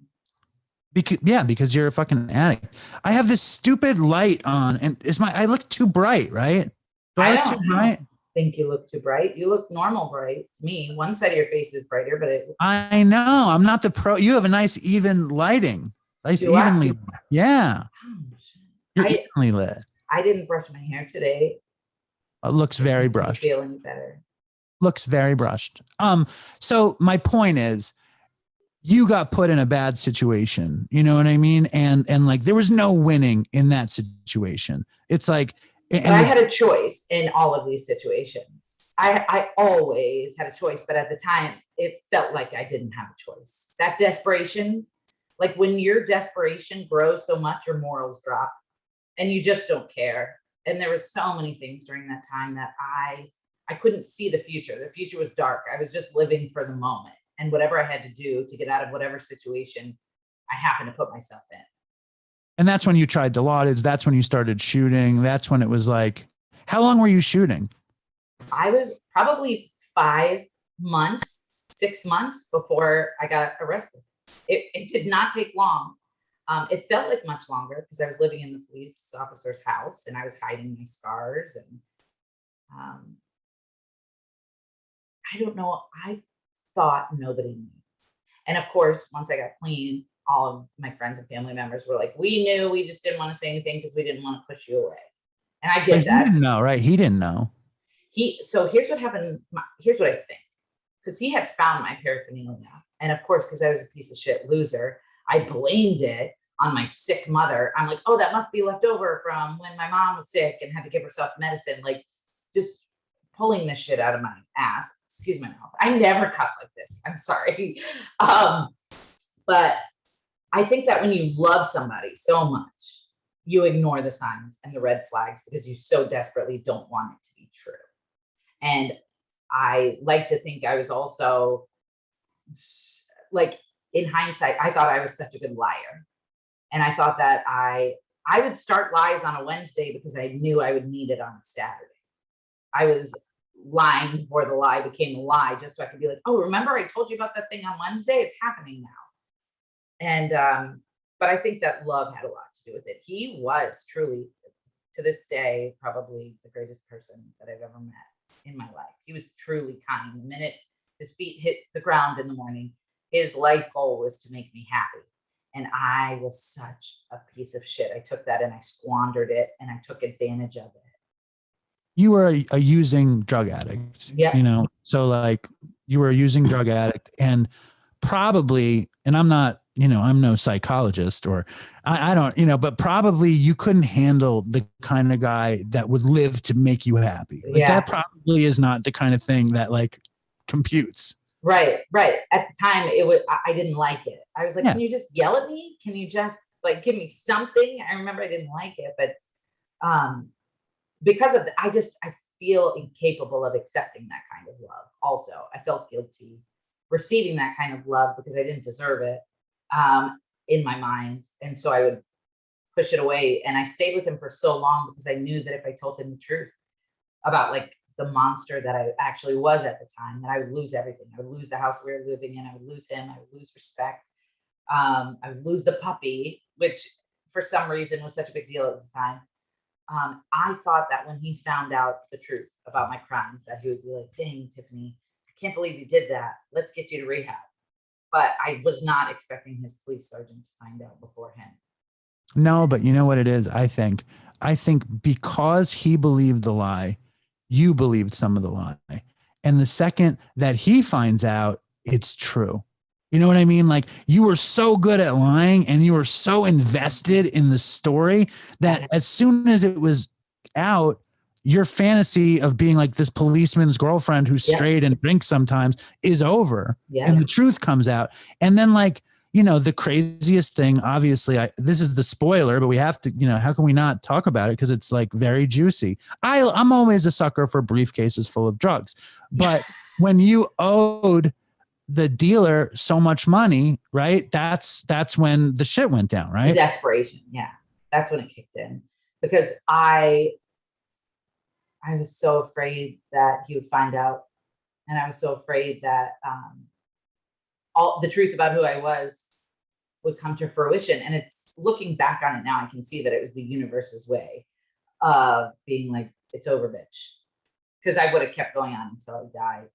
Because you're a fucking addict. I have this stupid light on and I look too bright, right? Do I look too bright? Think you look too bright. You look normal bright to me. One side of your face is brighter, but I know I'm not the pro. You have a nice even lighting. Nice evenly. Yeah. You're evenly lit. I didn't brush my hair today. It looks very brushed. Feel any better? Looks very brushed. So my point is, you got put in a bad situation. You know what I mean? And like there was no winning in that situation. It's like. And I had a choice in all of these situations. I always had a choice, but at the time it felt like I didn't have a choice. That desperation, like when your desperation grows so much, your morals drop and you just don't care. And there was so many things during that time that I couldn't see the future. The future was dark. I was just living for the moment. and whatever I had to do to get out of whatever situation I happened to put myself in. And that's when you tried Dilaudid. That's when you started shooting. That's when it was like, how long were you shooting? I was probably 5 months, 6 months before I got arrested. It did not take long. It felt like much longer because I was living in the police officer's house and I was hiding my scars. And I don't know. I thought nobody knew. And of course, once I got clean, all of my friends and family members were like, we knew, we just didn't want to say anything because we didn't want to push you away. And I get that. He didn't know, right? He didn't know. So here's what happened. Here's what I think. Because he had found my paraphernalia. And of course, because I was a piece of shit loser, I blamed it on my sick mother. I'm like, oh, that must be left over from when my mom was sick and had to give herself medicine. Like, just pulling this shit out of my ass. Excuse my mouth. I never cuss like this. I'm sorry. But I think that when you love somebody so much, you ignore the signs and the red flags because you so desperately don't want it to be true. And I like to think I was also, like, in hindsight, I thought I was such a good liar. And I thought that I would start lies on a Wednesday because I knew I would need it on a Saturday. I was lying before the lie became a lie just so I could be like, oh, remember I told you about that thing on Wednesday? It's happening now. And, but I think that love had a lot to do with it. He was truly, to this day, probably the greatest person that I've ever met in my life. He was truly kind. The minute his feet hit the ground in the morning, his life goal was to make me happy. And I was such a piece of shit. I took that and I squandered it and I took advantage of it. You were a using drug addict, Yeah. you know? So like you were a using drug addict and probably, and I'm not, you know, I'm no psychologist or I don't, you know, but probably you couldn't handle the kind of guy that would live to make you happy. Like that probably is not the kind of thing that like computes. Right. At the time, I didn't like it. I was like, can you just yell at me? Can you just like give me something? I remember I didn't like it, but because of I feel incapable of accepting that kind of love. Also, I felt guilty receiving that kind of love because I didn't deserve it in my mind. And so I would push it away. And I stayed with him for so long because I knew that if I told him the truth about like the monster that I actually was at the time, that I would lose everything. I would lose the house we were living in. I would lose him. I would lose respect. I would lose the puppy, which for some reason was such a big deal at the time. I thought that when he found out the truth about my crimes, that he would be like, dang, Tiffany, I can't believe you did that. Let's get you to rehab. But I was not expecting his police sergeant to find out before him. No, but you know what it is? I think because he believed the lie, you believed some of the lie. And the second that he finds out, it's true. You know what I mean? Like you were so good at lying and you were so invested in the story that as soon as it was out, your fantasy of being like this policeman's girlfriend who's straight and drinks sometimes is over. And the truth comes out. And then like, you know, the craziest thing, obviously, this is the spoiler, but we have to, you know, how can we not talk about it? Because it's like very juicy. I'm always a sucker for briefcases full of drugs. But when you owed the dealer so much money, right? That's when the shit went down, right? The desperation. Yeah. That's when it kicked in. Because I was so afraid that he would find out. And I was so afraid that all the truth about who I was would come to fruition. And it's looking back on it now, I can see that it was the universe's way of being like, it's over, bitch. Because I would have kept going on until I died.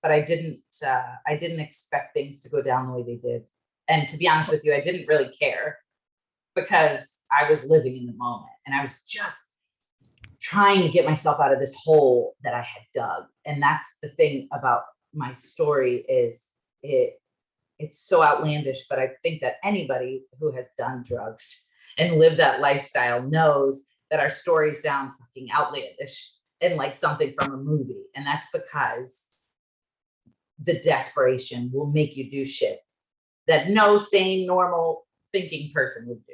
But I didn't expect things to go down the way they did. And to be honest with you, I didn't really care because I was living in the moment and I was just trying to get myself out of this hole that I had dug. And that's the thing about my story is it's so outlandish, but I think that anybody who has done drugs and lived that lifestyle knows that our stories sound fucking outlandish and like something from a movie. And that's because the desperation will make you do shit that no sane, normal thinking person would do.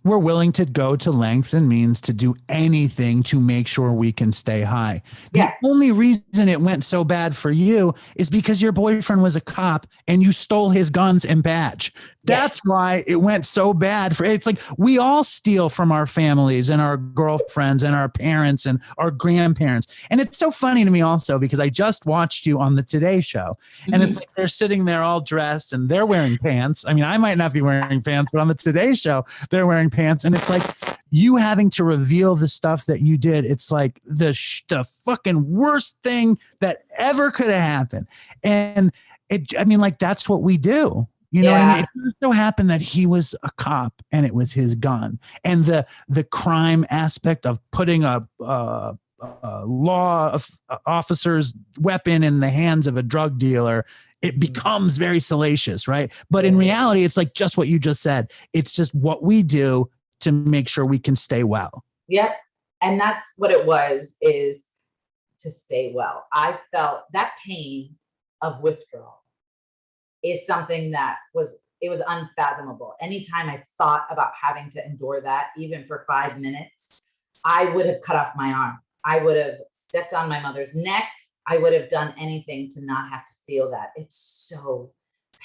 we're willing to go to lengths and means to do anything to make sure we can stay high. Yeah. The only reason it went so bad for you is because your boyfriend was a cop and you stole his guns and badge. That's why it went so bad for it's like we all steal from our families and our girlfriends and our parents and our grandparents. And it's so funny to me also because I just watched you on the Today Show and it's like they're sitting there all dressed and they're wearing pants. I mean, I might not be wearing pants, but on the Today Show, they're wearing pants. And it's like you having to reveal the stuff that you did. It's like the fucking worst thing that ever could have happened. And I mean, like, that's what we do. You know what I mean? It just so happened that he was a cop and it was his gun. And the crime aspect of putting a law officer's weapon in the hands of a drug dealer, it becomes very salacious, right? But in reality, it's like just what you just said. It's just what we do to make sure we can stay well. Yep. And that's what it was, is to stay well. I felt that pain of withdrawal is something that was unfathomable. Anytime I thought about having to endure that, even for 5 minutes, I would have cut off my arm. I would have stepped on my mother's neck. I would have done anything to not have to feel that. It's so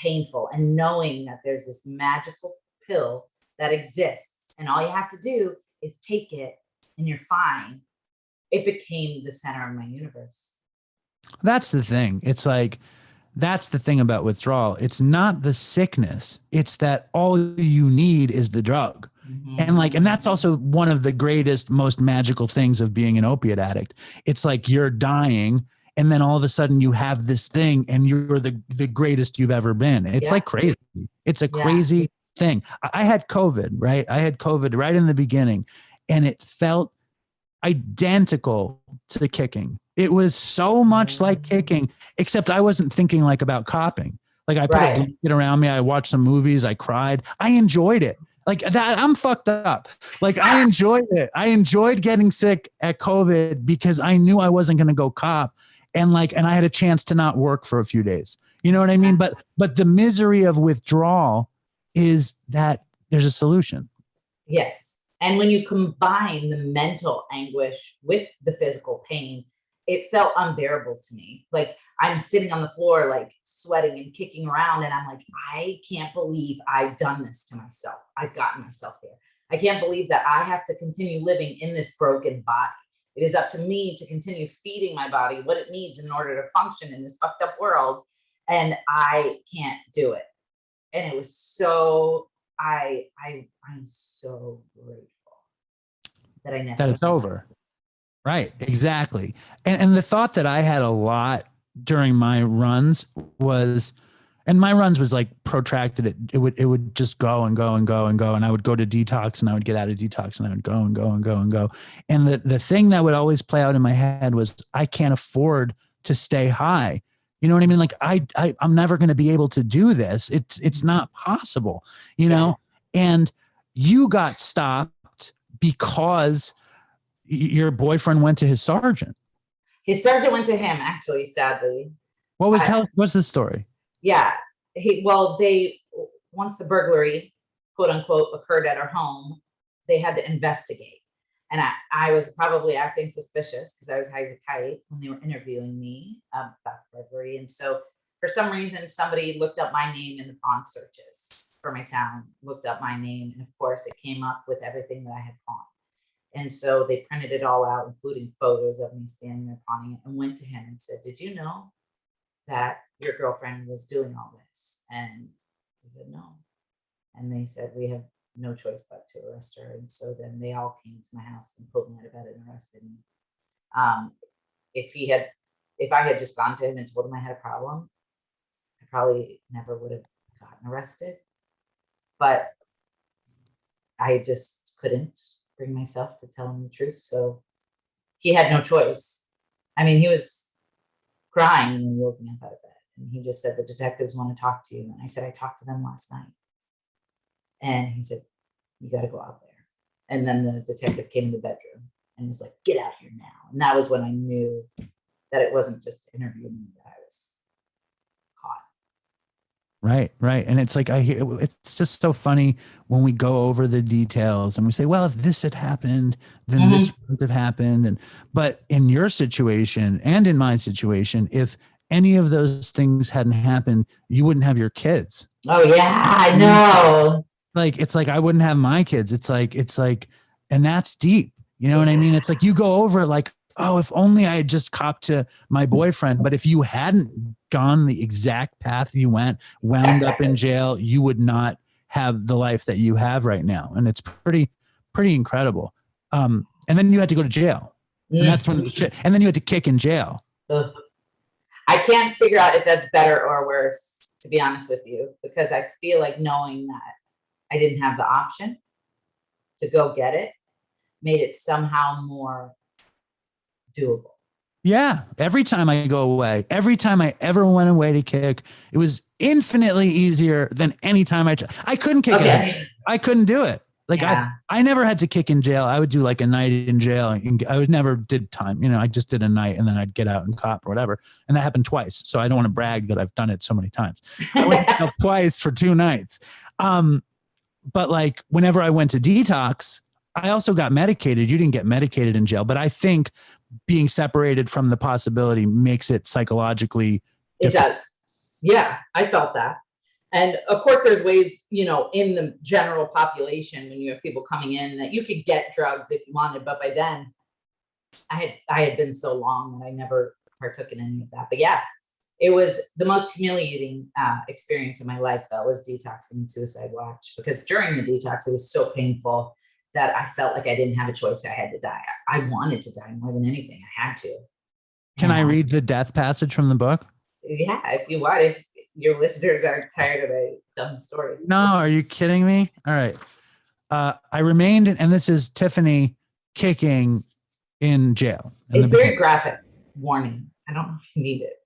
painful. And knowing that there's this magical pill that exists and all you have to do is take it and you're fine. It became the center of my universe. That's the thing. It's like, that's the thing about withdrawal. It's not the sickness. It's that all you need is the drug. And that's also one of the greatest, most magical things of being an opiate addict. It's like you're dying and then all of a sudden you have this thing and you're the greatest you've ever been. It's like crazy. It's a crazy thing. I had COVID, right? I had COVID right in the beginning and it felt identical to kicking. It was so much like kicking, except I wasn't thinking like about copping. Like I put a blanket around me. I watched some movies. I cried. I enjoyed it. Like that. I'm fucked up. Like I enjoyed it. I enjoyed getting sick at COVID because I knew I wasn't going to go cop. And I had a chance to not work for a few days. You know what I mean? But the misery of withdrawal is that there's a solution. Yes. And when you combine the mental anguish with the physical pain, it felt unbearable to me. Like I'm sitting on the floor, like sweating and kicking around. And I'm like, I can't believe I've done this to myself. I've gotten myself here. I can't believe that I have to continue living in this broken body. It is up to me to continue feeding my body what it needs in order to function in this fucked up world. And I can't do it. And it was so, I'm so grateful that I never. That it's over. Right. Exactly. And the thought that I had a lot during my runs was, and my runs was like protracted. It would just go and go and go and go. And I would go to detox and I would get out of detox and I would go and go and go and go. And the thing that would always play out in my head was I can't afford to stay high. You know what I mean? Like I'm never going to be able to do this. It's not possible, you know? And you got stopped because your boyfriend went to his sergeant. His sergeant went to him, actually, sadly. What's the story? Yeah. Once the burglary, quote unquote, occurred at our home, they had to investigate. And I was probably acting suspicious because I was high as a kite when they were interviewing me about the burglary. And so for some reason, somebody looked up my name in the pawn searches for my town, looked up my name. And of course, it came up with everything that I had pawned. And so they printed it all out, including photos of me standing there pawning it, and went to him and said, did you know that your girlfriend was doing all this? And he said, no. And they said, we have no choice but to arrest her. And so then they all came to my house and pulled me out of bed and arrested me. If I had just gone to him and told him I had a problem, I probably never would have gotten arrested. But I just couldn't bring myself to tell him the truth. So he had no choice. I mean, he was crying when he woke me up out of bed. And he just said, the detectives want to talk to you. And I said, I talked to them last night. And he said, you got to go out there. And then the detective came in the bedroom and was like, get out here now. And that was when I knew that it wasn't just to interview me, that I was caught. Right, right. And it's like, I hear, it's just so funny when we go over the details and we say, well, if this had happened, then this wouldn't have happened. But in your situation and in my situation, if any of those things hadn't happened, you wouldn't have your kids. Oh yeah, I know. Like, it's like, I wouldn't have my kids. It's like, and that's deep. You know what I mean? It's like, you go over it like, oh, if only I had just copped to my boyfriend. But if you hadn't gone the exact path you went, wound up in jail, you would not have the life that you have right now. And it's pretty incredible. And then you had to go to jail. And that's when the shit, and then you had to kick in jail. Ugh. I can't figure out if that's better or worse, to be honest with you, because I feel like knowing that I didn't have the option to go get it made it somehow more doable. Yeah. Every time I go away, every time I ever went away to kick, it was infinitely easier than any time I couldn't kick it. I couldn't do it. Like I never had to kick in jail. I would do like a night in jail. I would never did time. You know, I just did a night and then I'd get out and cop or whatever. And that happened twice. So I don't want to brag that I've done it so many times. I went twice for 2 nights. But like whenever I went to detox, I also got medicated. You didn't get medicated in jail, but I think being separated from the possibility makes it psychologically different. It does. Yeah, I felt that. And of course, there's ways, you know, in the general population when you have people coming in that you could get drugs if you wanted. But by then, I had been so long that I never partook in any of that. But yeah, it was the most humiliating experience of my life, though, was detoxing and suicide watch, because during the detox, it was so painful that I felt like I didn't have a choice. I had to die. I wanted to die more than anything. I had to. Can I read the death passage from the book? Yeah, if you want, if your listeners are tired of a dumb story. No, are you kidding me? All right. I remained, and this is Tiffany kicking in jail. It's very graphic. Warning. I don't know if you need it.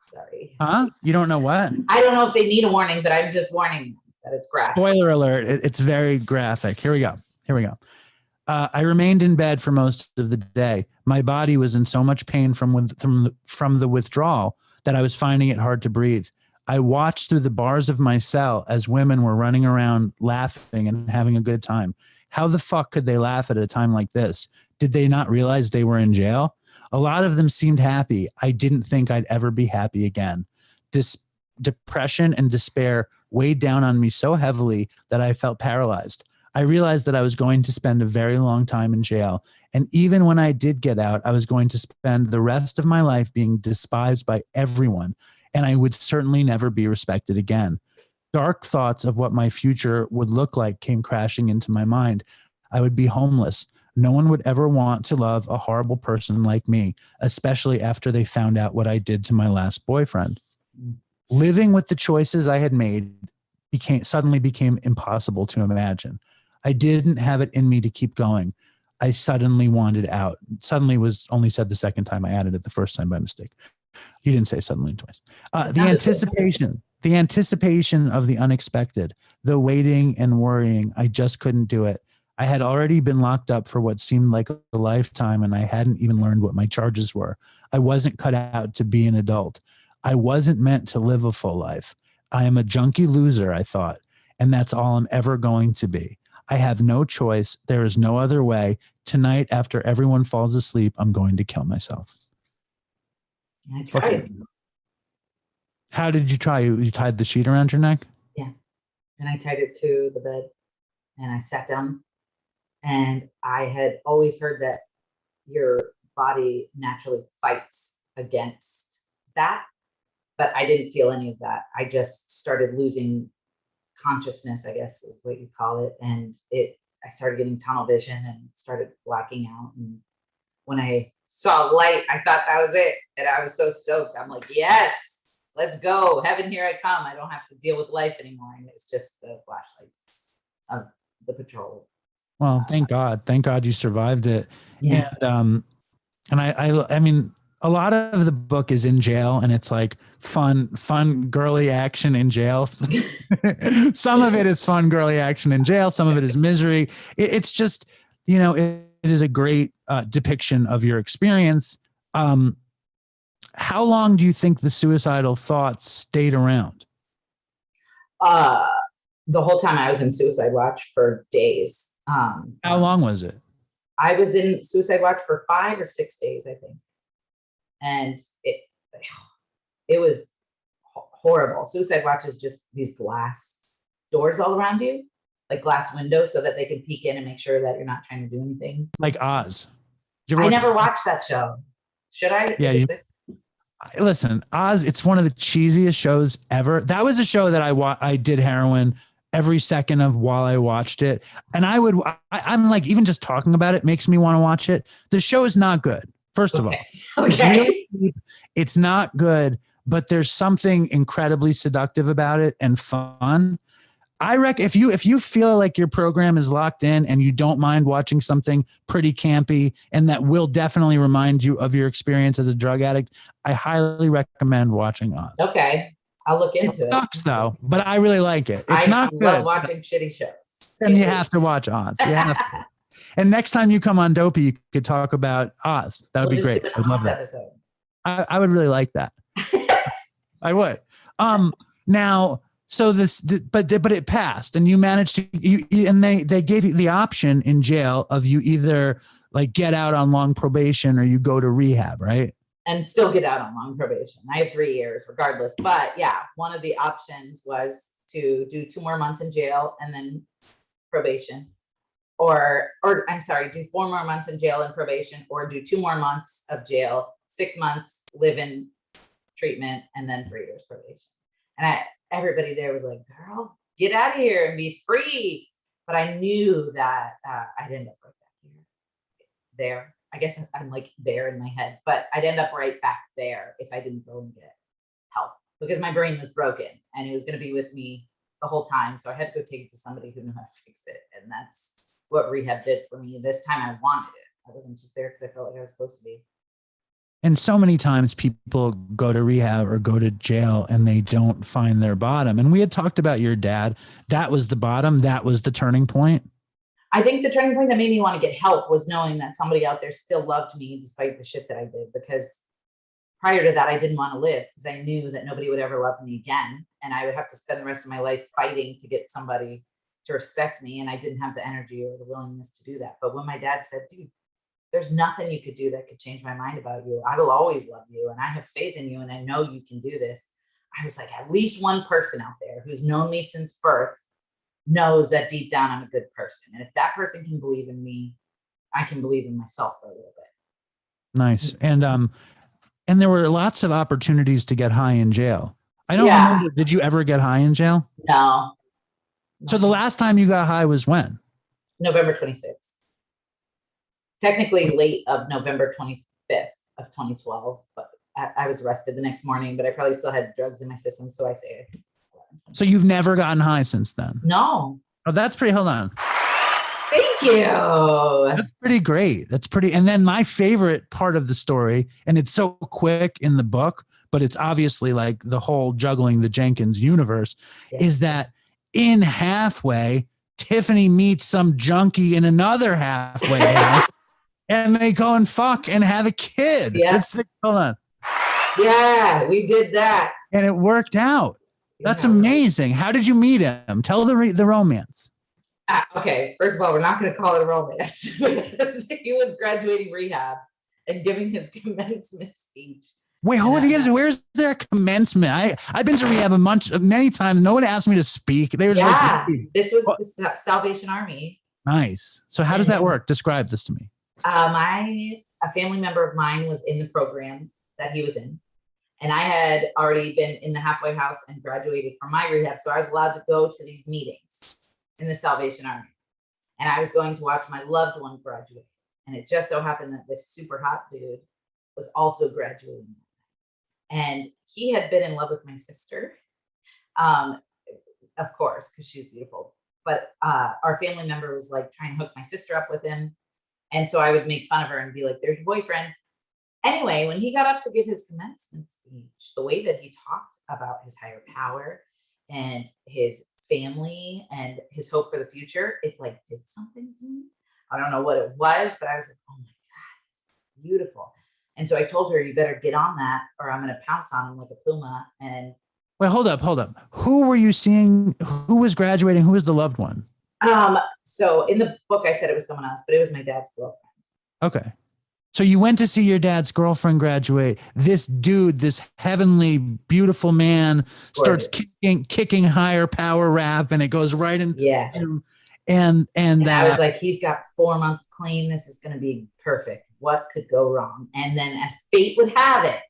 Sorry. Huh? You don't know what? I don't know if they need a warning, but I'm just warning that it's graphic. Spoiler alert. It's very graphic. Here we go. I remained in bed for most of the day. My body was in so much pain from the withdrawal that I was finding it hard to breathe. I watched through the bars of my cell as women were running around laughing and having a good time. How the fuck could they laugh at a time like this? Did they not realize they were in jail? A lot of them seemed happy. I didn't think I'd ever be happy again. Depression and despair weighed down on me so heavily that I felt paralyzed. I realized that I was going to spend a very long time in jail. And even when I did get out, I was going to spend the rest of my life being despised by everyone. And I would certainly never be respected again. Dark thoughts of what my future would look like came crashing into my mind. I would be homeless. No one would ever want to love a horrible person like me, especially after they found out what I did to my last boyfriend. Living with the choices I had made suddenly became impossible to imagine. I didn't have it in me to keep going. I suddenly wanted out. Suddenly was only said the second time. I added it the first time by mistake. You didn't say suddenly twice. The anticipation of the unexpected, the waiting and worrying, I just couldn't do it. I had already been locked up for what seemed like a lifetime, and I hadn't even learned what my charges were. I wasn't cut out to be an adult. I wasn't meant to live a full life. I am a junkie loser, I thought, and that's all I'm ever going to be. I have no choice. There is no other way. Tonight, after everyone falls asleep, I'm going to kill myself. I tried. How did you try? You tied the sheet around your neck? Yeah. And I tied it to the bed and I sat down, and I had always heard that your body naturally fights against that, but I didn't feel any of that. I just started losing consciousness, I guess is what you call it. And I started getting tunnel vision and started blacking out. And when I saw light, I thought that was it. And I was so stoked. I'm like, yes, let's go. Heaven, here I come. I don't have to deal with life anymore. And it's just the flashlights of the patrol. Well, thank God. Thank God you survived it. Yeah. And I mean, a lot of the book is in jail, and it's like fun, girly action in jail. Some of it is fun, girly action in jail. Some of it is misery. It's just, you know, it is a great depiction of your experience. How long do you think the suicidal thoughts stayed around? The whole time I was in suicide watch for days. How long was it? I was in suicide watch for 5 or 6 days, I think. And it was horrible. Suicide watch is just these glass doors all around you, like glass windows, so that they can peek in and make sure that you're not trying to do anything. Like Oz. I never watched that show. Should I? Yeah. Listen, Oz, it's one of the cheesiest shows ever. That was a show that I did heroin every second of while I watched it. And I'm like, even just talking about it makes me want to watch it. The show is not good. First of all, okay. It's not good, but there's something incredibly seductive about it and fun. I reckon if you feel like your program is locked in and you don't mind watching something pretty campy and that will definitely remind you of your experience as a drug addict, I highly recommend watching Oz. Okay. I'll look into it. It sucks though, but I really like it. It's not good. I love watching shitty shows. And you have to watch Oz. You have to. And next time you come on Dopey, you could talk about Oz. That would be great. I'd love that. Episode. I would really like that. I would. Now, so but it passed, and you managed to. And they gave you the option in jail of you either like get out on long probation or you go to rehab, right? And still get out on long probation. I had 3 years, regardless. But yeah, one of the options was to do 2 more months in jail and then probation. Or I'm sorry, do 4 more months in jail and probation, or do 2 more months of jail, 6 months live in treatment, and then 3 years probation. And everybody there was like, girl, get out of here and be free. But I knew that I'd end up right back there. I guess I'm like there in my head, but I'd end up right back there if I didn't go and get help, because my brain was broken and it was going to be with me the whole time. So I had to go take it to somebody who knew how to fix it. And that's what rehab did for me. This time I wanted it. I wasn't just there because I felt like I was supposed to be. And so many times people go to rehab or go to jail and they don't find their bottom. And we had talked about your dad. That was the bottom. That was the turning point. I think the turning point that made me want to get help was knowing that somebody out there still loved me despite the shit that I did. Because prior to that, I didn't want to live because I knew that nobody would ever love me again. And I would have to spend the rest of my life fighting to get somebody to respect me. And I didn't have the energy or the willingness to do that. But when my dad said, dude, there's nothing you could do that could change my mind about you. I will always love you. And I have faith in you. And I know you can do this. I was like, at least one person out there who's known me since birth knows that deep down I'm a good person. And if that person can believe in me, I can believe in myself for a little bit. Nice. And there were lots of opportunities to get high in jail. I don't remember. Did you ever get high in jail? No. So the last time you got high was when? November 26th. Technically late of November 25th of 2012, but I was arrested the next morning, but I probably still had drugs in my system. So I say. So you've never gotten high since then? No. Oh, that's pretty, hold on. Thank you. That's pretty great. That's pretty. And then my favorite part of the story, and it's so quick in the book, but it's obviously like the whole juggling the Jenkins universe, is that in halfway, Tiffany meets some junkie in another halfway house and they go and fuck and have a kid. Yeah. Hold on. Yeah, we did that. And it worked out. That's amazing. How did you meet him? Tell the romance. Okay, first of all, we're not going to call it a romance because he was graduating rehab and giving his commencement speech. Wait, where's their commencement? I've been to rehab many times. No one asked me to speak. They were just like, this was the Salvation Army. Nice. So how does that work? Describe this to me. A family member of mine was in the program that he was in. And I had already been in the halfway house and graduated from my rehab. So I was allowed to go to these meetings in the Salvation Army. And I was going to watch my loved one graduate. And it just so happened that this super hot dude was also graduating. And he had been in love with my sister, of course, because she's beautiful. But our family member was like trying to hook my sister up with him. And so I would make fun of her and be like, there's your boyfriend. Anyway, when he got up to give his commencement speech, the way that he talked about his higher power and his family and his hope for the future, it like did something to me. I don't know what it was, but I was like, oh my God, it's beautiful. And so I told her, you better get on that or I'm going to pounce on him like a puma. And Well, hold up. Who were you seeing? Who was graduating? Who was the loved one? So in the book, I said it was someone else, but it was my dad's girlfriend. Okay. So you went to see your dad's girlfriend graduate. This dude, this heavenly, beautiful man, starts kicking higher power rap, and it goes right in. Yeah. And I was like, he's got 4 months clean. This is going to be perfect. What could go wrong? And then, as fate would have it,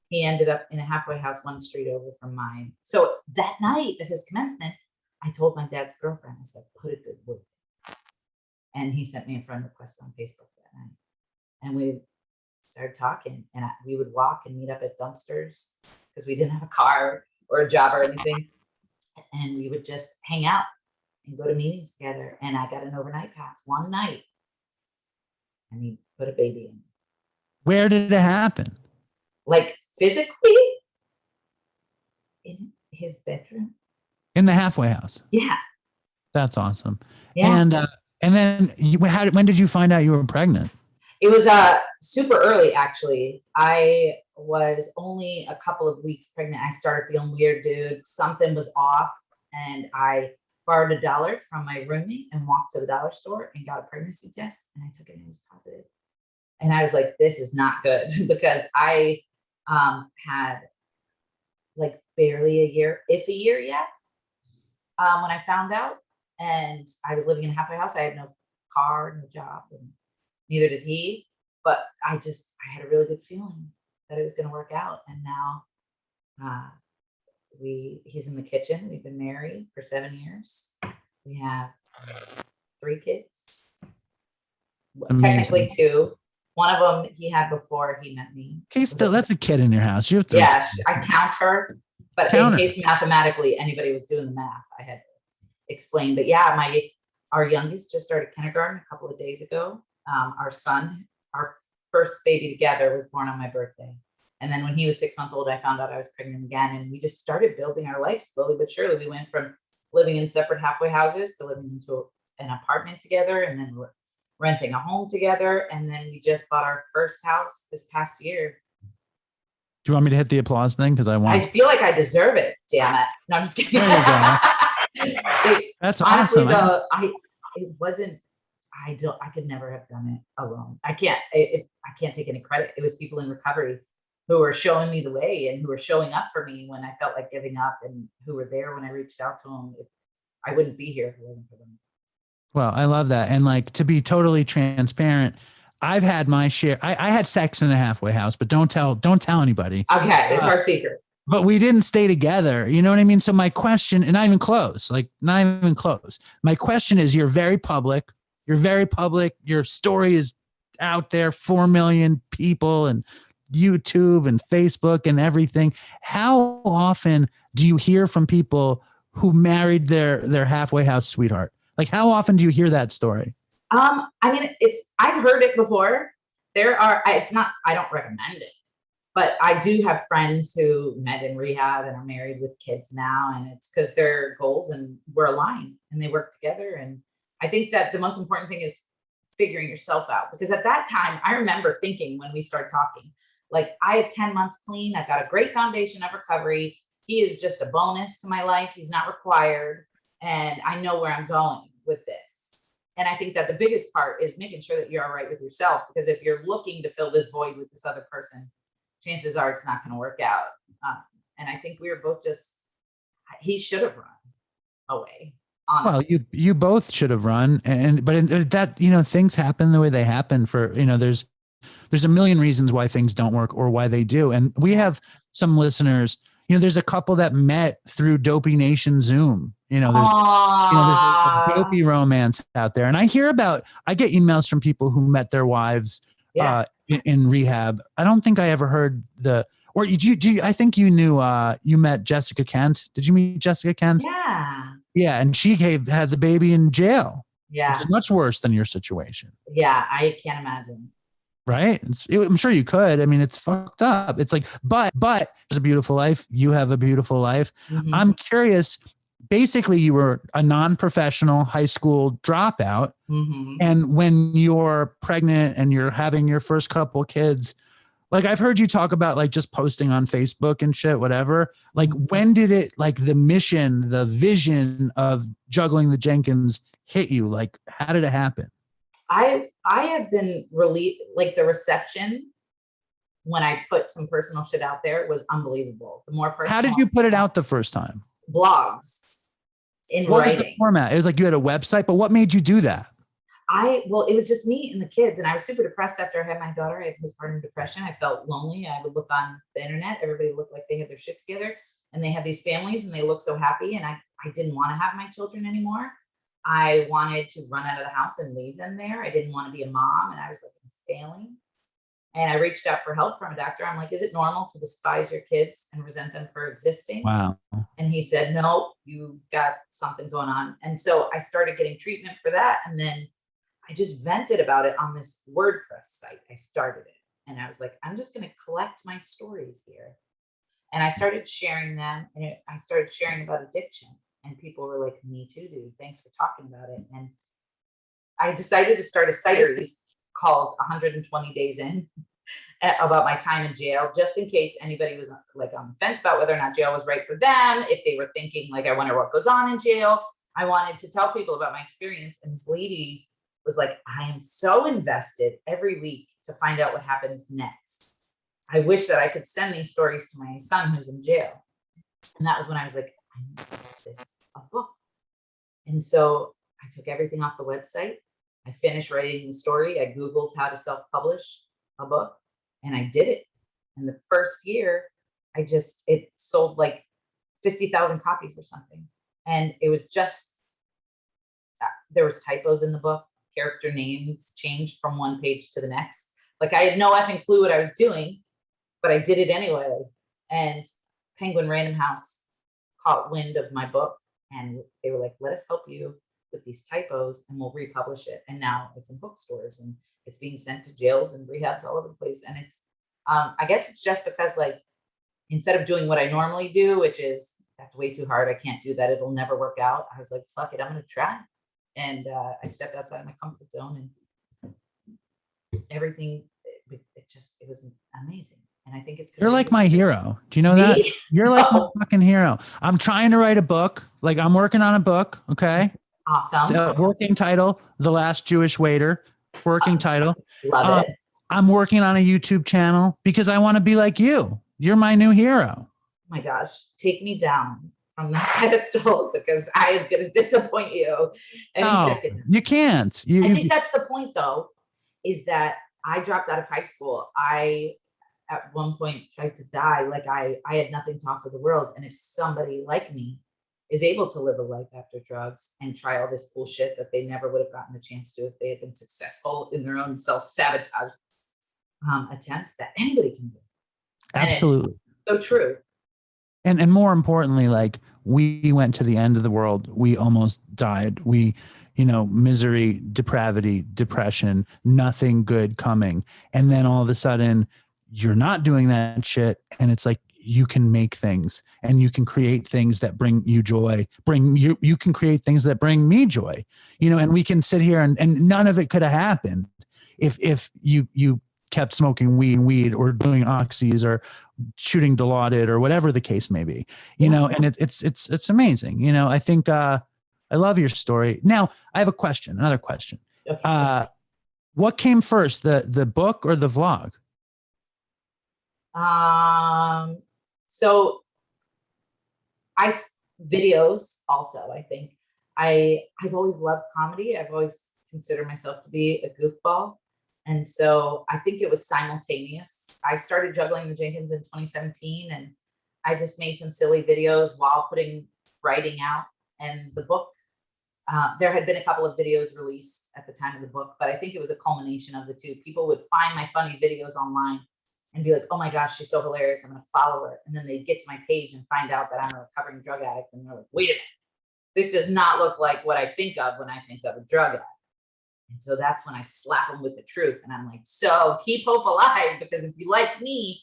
he ended up in a halfway house 1 street over from mine. So that night of his commencement, I told my dad's girlfriend, I said, put a good word. And he sent me a friend request on Facebook that night. And we started talking, and we would walk and meet up at dumpsters because we didn't have a car or a job or anything. And we would just hang out and go to meetings together. And I got an overnight pass one night, and he put a baby in. Where did it happen? Like physically in his bedroom. In the halfway house. Yeah. That's awesome. Yeah. And then when did you find out you were pregnant? It was super early, actually. I was only a couple of weeks pregnant. I started feeling weird, dude. Something was off. And I borrowed $1 from my roommate and walked to the dollar store and got a pregnancy test. And I took it and it was positive. And I was like, this is not good because I had like barely a year, if a year yet, when I found out. And I was living in a halfway house. I had no car, no job, and neither did he. But I had a really good feeling that it was going to work out. And now he's in the kitchen. We've been married for 7 years. We have 3 kids. Amazing. Technically 2. One of them he had before he met me. That's a kid in your house. You have 3. Yeah, I count her. But in case mathematically anybody was doing the math, I had to explain. But yeah, our youngest just started kindergarten a couple of days ago. Our son, our first baby together, was born on my birthday. And then when he was 6 months old, I found out I was pregnant again. And we just started building our life slowly but surely. We went from living in separate halfway houses to living into an apartment together, and then renting a home together. And then we just bought our first house this past year. Do you want me to hit the applause thing? Because I feel like I deserve it. Damn it. No, I'm just kidding. There you go. That's honestly, awesome. Though, I could never have done it alone. I can't take any credit. It was people in recovery who were showing me the way and who were showing up for me when I felt like giving up, and who were there when I reached out to them. I wouldn't be here if it wasn't for them. Well, I love that. And like, to be totally transparent, I've had my share. I had sex in a halfway house, but don't tell anybody. Okay. It's our secret. But we didn't stay together. You know what I mean? So my question, and not even close. My question is, you're very public. Your story is out there, 4 million people, and YouTube and Facebook and everything. How often do you hear from people who married their halfway house sweetheart? Like, how often do you hear that story? I mean, I've heard it before. I don't recommend it, but I do have friends who met in rehab and are married with kids now. And it's because their goals and we're aligned and they work together. And I think that the most important thing is figuring yourself out, because at that time, I remember thinking when we started talking, like, I have 10 months clean. I've got a great foundation of recovery. He is just a bonus to my life. He's not required. And I know where I'm going with this. And I think that the biggest part is making sure that you're all right with yourself, because if you're looking to fill this void with this other person, chances are it's not going to work out. And I think we were both he should have run away. Honestly. Well, you both should have run, but that, things happen the way they happen for, there's a million reasons why things don't work or why they do. And we have some listeners, there's a couple that met through Dopey Nation Zoom. There's a Dopey romance out there. And I get emails from people who met their wives in rehab. I don't think I ever heard I think you met Jessica Kent. Did you meet Jessica Kent? Yeah. Yeah. And she had the baby in jail. Yeah. Which is much worse than your situation. Yeah. I can't imagine. Right. I'm sure you could. I mean, it's fucked up. It's like, but it's a beautiful life. You have a beautiful life. Mm-hmm. I'm curious. Basically, you were a non-professional high school dropout. Mm-hmm. And when you're pregnant and you're having your first couple kids, Like I've heard you talk about like just posting on Facebook and shit, whatever. Like when did it, like the mission, the vision of juggling the Jenkins hit you? Like how did it happen? I have been really, like, the reception when I put some personal shit out there was unbelievable. The more personal. How did you put it out the first time? Blogs in What was writing. the format? It was like you had a website, but what made you do that? Well, it was just me and the kids, and I was super depressed after I had my daughter. I was part of depression. I felt lonely. I would look on the internet. Everybody looked like they had their shit together, and they had these families, and they looked so happy. And I didn't want to have my children anymore. I wanted to run out of the house and leave them there. I didn't want to be a mom, and I was like, I'm failing. And I reached out for help from a doctor. I'm like, is it normal to despise your kids and resent them for existing? Wow. And he said, no, you've got something going on. And so I started getting treatment for that. And then I just vented about it on this WordPress site. I started it and I was like, I'm just going to collect my stories here. And I started sharing them, and I started sharing about addiction, and people were like, me too, dude. Thanks for talking about it. And I decided to start a series called 120 Days In about my time in jail, just in case anybody was like on the fence about whether or not jail was right for them. If they were thinking like, I wonder what goes on in jail. I wanted to tell people about my experience. And this lady was like, I am so invested every week to find out what happens next. I wish that I could send these stories to my son who's in jail. And that was when I was like, I need to make this a book. And so I took everything off the website. I finished writing the story. I Googled how to self-publish a book, and I did it. And the first year, it sold like 50,000 copies or something. And it was just, there was typos in the book. Character names changed from one page to the next. Like I had no effing clue what I was doing, but I did it anyway. And Penguin Random House caught wind of my book, and they were like, let us help you with these typos and we'll republish it. And now it's in bookstores and it's being sent to jails and rehabs all over the place. And it's, I guess it's just because like, instead of doing what I normally do, which is that's way too hard. I can't do that. It'll never work out. I was like, fuck it. I'm going to try. And I stepped outside my comfort zone, and everything, it was amazing. And I think it's you're like my hero. Do you know that? You're like my fucking hero. I'm trying to write a book. Like I'm working on a book. Okay. Awesome. The working title, The Last Jewish Waiter. Working title. Love it. I'm working on a YouTube channel because I want to be like you. You're my new hero. Oh my gosh, take me down from that pedestal because I am going to disappoint you any second. You can't. I think that's the point, though, is that I dropped out of high school. I, at one point, tried to die. Like I had nothing to offer the world. And if somebody like me is able to live a life after drugs and try all this cool shit that they never would have gotten the chance to if they had been successful in their own self-sabotage attempts, that anybody can do. Absolutely. So true. And more importantly, like we went to the end of the world. We almost died. We, misery, depravity, depression, nothing good coming. And then all of a sudden you're not doing that shit. And it's like, you can make things and you can create things that bring you joy, you can create things that bring me joy, and we can sit here and none of it could have happened if you kept smoking weed or doing oxys or shooting Dilaudid or whatever the case may be, and it's amazing. I think, I love your story. Now I have another question. Okay. What came first, the book or the vlog? So videos also, I think I've always loved comedy. I've always considered myself to be a goofball. And so I think it was simultaneous. I started juggling the Jenkins in 2017, and I just made some silly videos while putting writing out. And the book, there had been a couple of videos released at the time of the book, but I think it was a culmination of the two. People would find my funny videos online and be like, oh my gosh, she's so hilarious, I'm going to follow her. And then they get to my page and find out that I'm a recovering drug addict. And they're like, wait a minute, this does not look like what I think of when I think of a drug addict. And so that's when I slap them with the truth. And I'm like, so keep hope alive, because if you like me,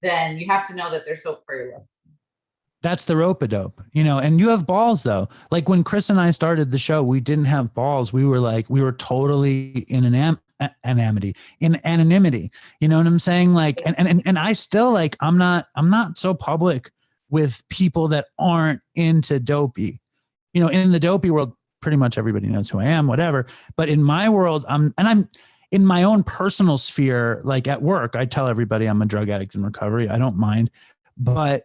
then you have to know that there's hope for your life. That's the rope-a-dope, and you have balls though. Like when Chris and I started the show, we didn't have balls. We were totally in an anonymity, in anonymity. You know what I'm saying? Like, and I still like, I'm not so public with people that aren't into Dopey. You know, in the Dopey world, pretty much everybody knows who I am, whatever. But in my world, I'm in my own personal sphere, like at work, I tell everybody I'm a drug addict in recovery. I don't mind. But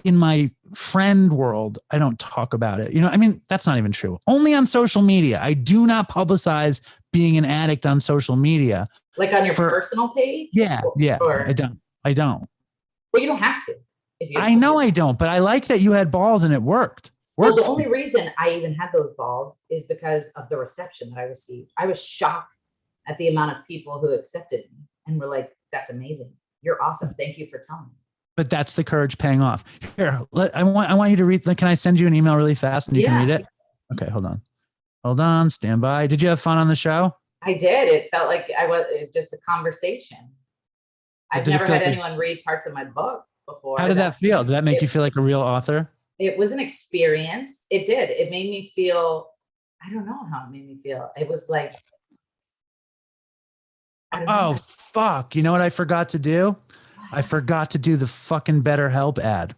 in my friend world, I don't talk about it. You know, I mean, that's not even true. Only on social media. I do not publicize being an addict on social media. Like on your personal page? Yeah. Yeah. Or, I don't. Well, you don't have to. If you I know I don't, but I like that you had balls and it worked. Well, the only reason I even had those balls is because of the reception that I received. I was shocked at the amount of people who accepted me and were like, that's amazing. You're awesome. Thank you for telling me. But that's the courage paying off. Here, I want you to read. Can I send you an email really fast and you can read it? Okay, hold on, stand by. Did you have fun on the show? I did. It felt like I was just a conversation. I've never had anyone read parts of my book before. How did that feel? Did that make you feel like a real author? It was an experience. It did. It made me feel, I don't know how it made me feel. It was like, oh, fuck. You know what I forgot to do? I forgot to do the fucking BetterHelp ad.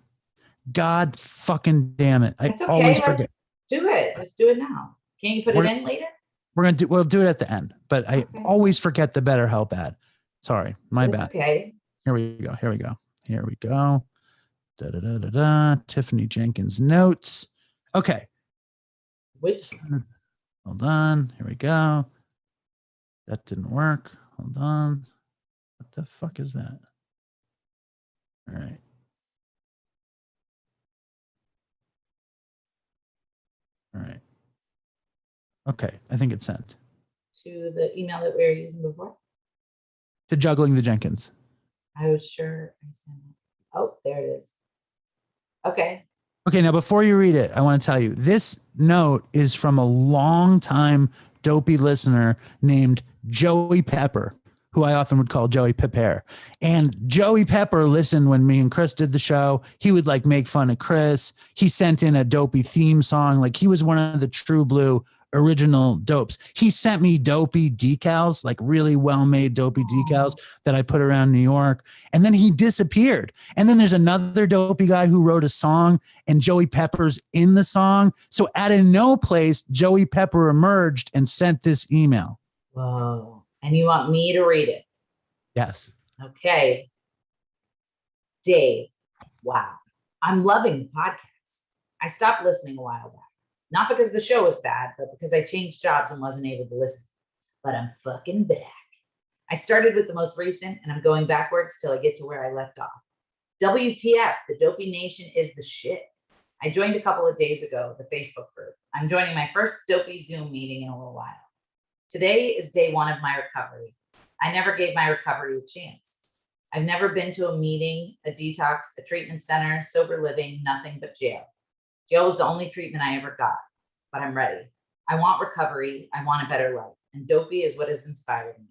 God fucking damn it. That's okay. Always forget. Let's do it. Just do it now. Can't you put it in later? We'll do it at the end, but I always forget the BetterHelp ad. Sorry, my bad. Okay. Here we go. Da, da, da, da, da. Tiffany Jenkins notes. Okay. Hold on. Here we go. That didn't work. Hold on. What the fuck is that? All right. Okay. I think it's sent. To the email that we were using before? To Juggling the Jenkins. I was sure I sent it. Oh, there it is. Okay. Okay. Now, before you read it, I want to tell you this note is from a long-time Dopey listener named Joey Pepper, who I often would call Joey Pepper. And Joey Pepper listened when me and Chris did the show. He would like make fun of Chris. He sent in a Dopey theme song. Like he was one of the true blue original dopes. He sent me Dopey decals, like really well-made Dopey decals that I put around New York. And then he disappeared. And then there's another Dopey guy who wrote a song and Joey Pepper's in the song. So out of no place, Joey Pepper emerged and sent this email. Whoa. And you want me to read it? Yes. Okay. Dave, wow. I'm loving the podcast. I stopped listening a while back. Not because the show was bad, but because I changed jobs and wasn't able to listen. But I'm fucking back. I started with the most recent and I'm going backwards till I get to where I left off. WTF, the Dopey Nation is the shit. I joined a couple of days ago, the Facebook group. I'm joining my first Dopey Zoom meeting in a little while. Today is day one of my recovery. I never gave my recovery a chance. I've never been to a meeting, a detox, a treatment center, sober living, nothing but jail. Jail was the only treatment I ever got, but I'm ready. I want recovery. I want a better life. And Dopey is what has inspired me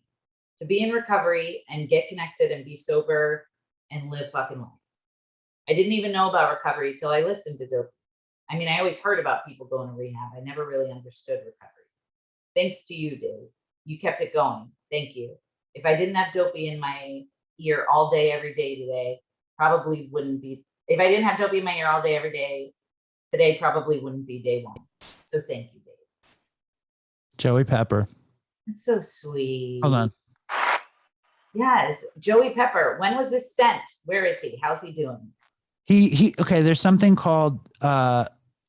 to be in recovery and get connected and be sober and live fucking life. I didn't even know about recovery till I listened to Dopey. I mean, I always heard about people going to rehab. I never really understood recovery. Thanks to you, Dave. You kept it going. Thank you. If I didn't have Dopey in my ear all day, every day today, probably wouldn't be. If I didn't have Dopey in my ear all day, every day, today probably wouldn't be day one. So thank you, Dave. Joey Pepper. That's so sweet. Hold on. Yes, Joey Pepper. When was this sent? Where is he? How's he doing? He okay, there's something called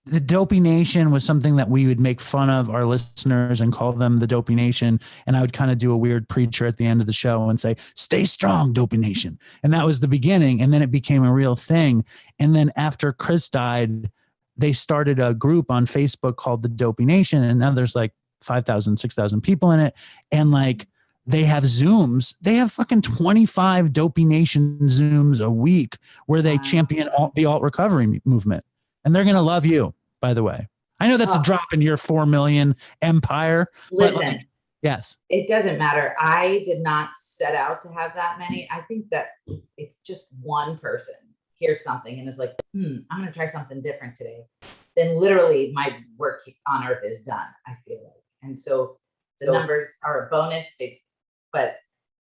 the Dopey Nation was something that we would make fun of our listeners and call them the Dopey Nation. And I would kind of do a weird preacher at the end of the show and say, stay strong, Dopey Nation. And that was the beginning. And then it became a real thing. And then after Chris died, they started a group on Facebook called the Dopey Nation. And now there's like 5,000, 6,000 people in it. And like, they have Zooms. They have fucking 25 Dopey Nation Zooms a week where they champion the alt recovery movement. And they're going to love you, by the way. I know that's a drop in your 4 million empire. Listen, like, yes, it doesn't matter. I did not set out to have that many. I think that if just one person hears something and is like, I'm going to try something different today, then literally my work on earth is done, I feel like. And so The numbers are a bonus, but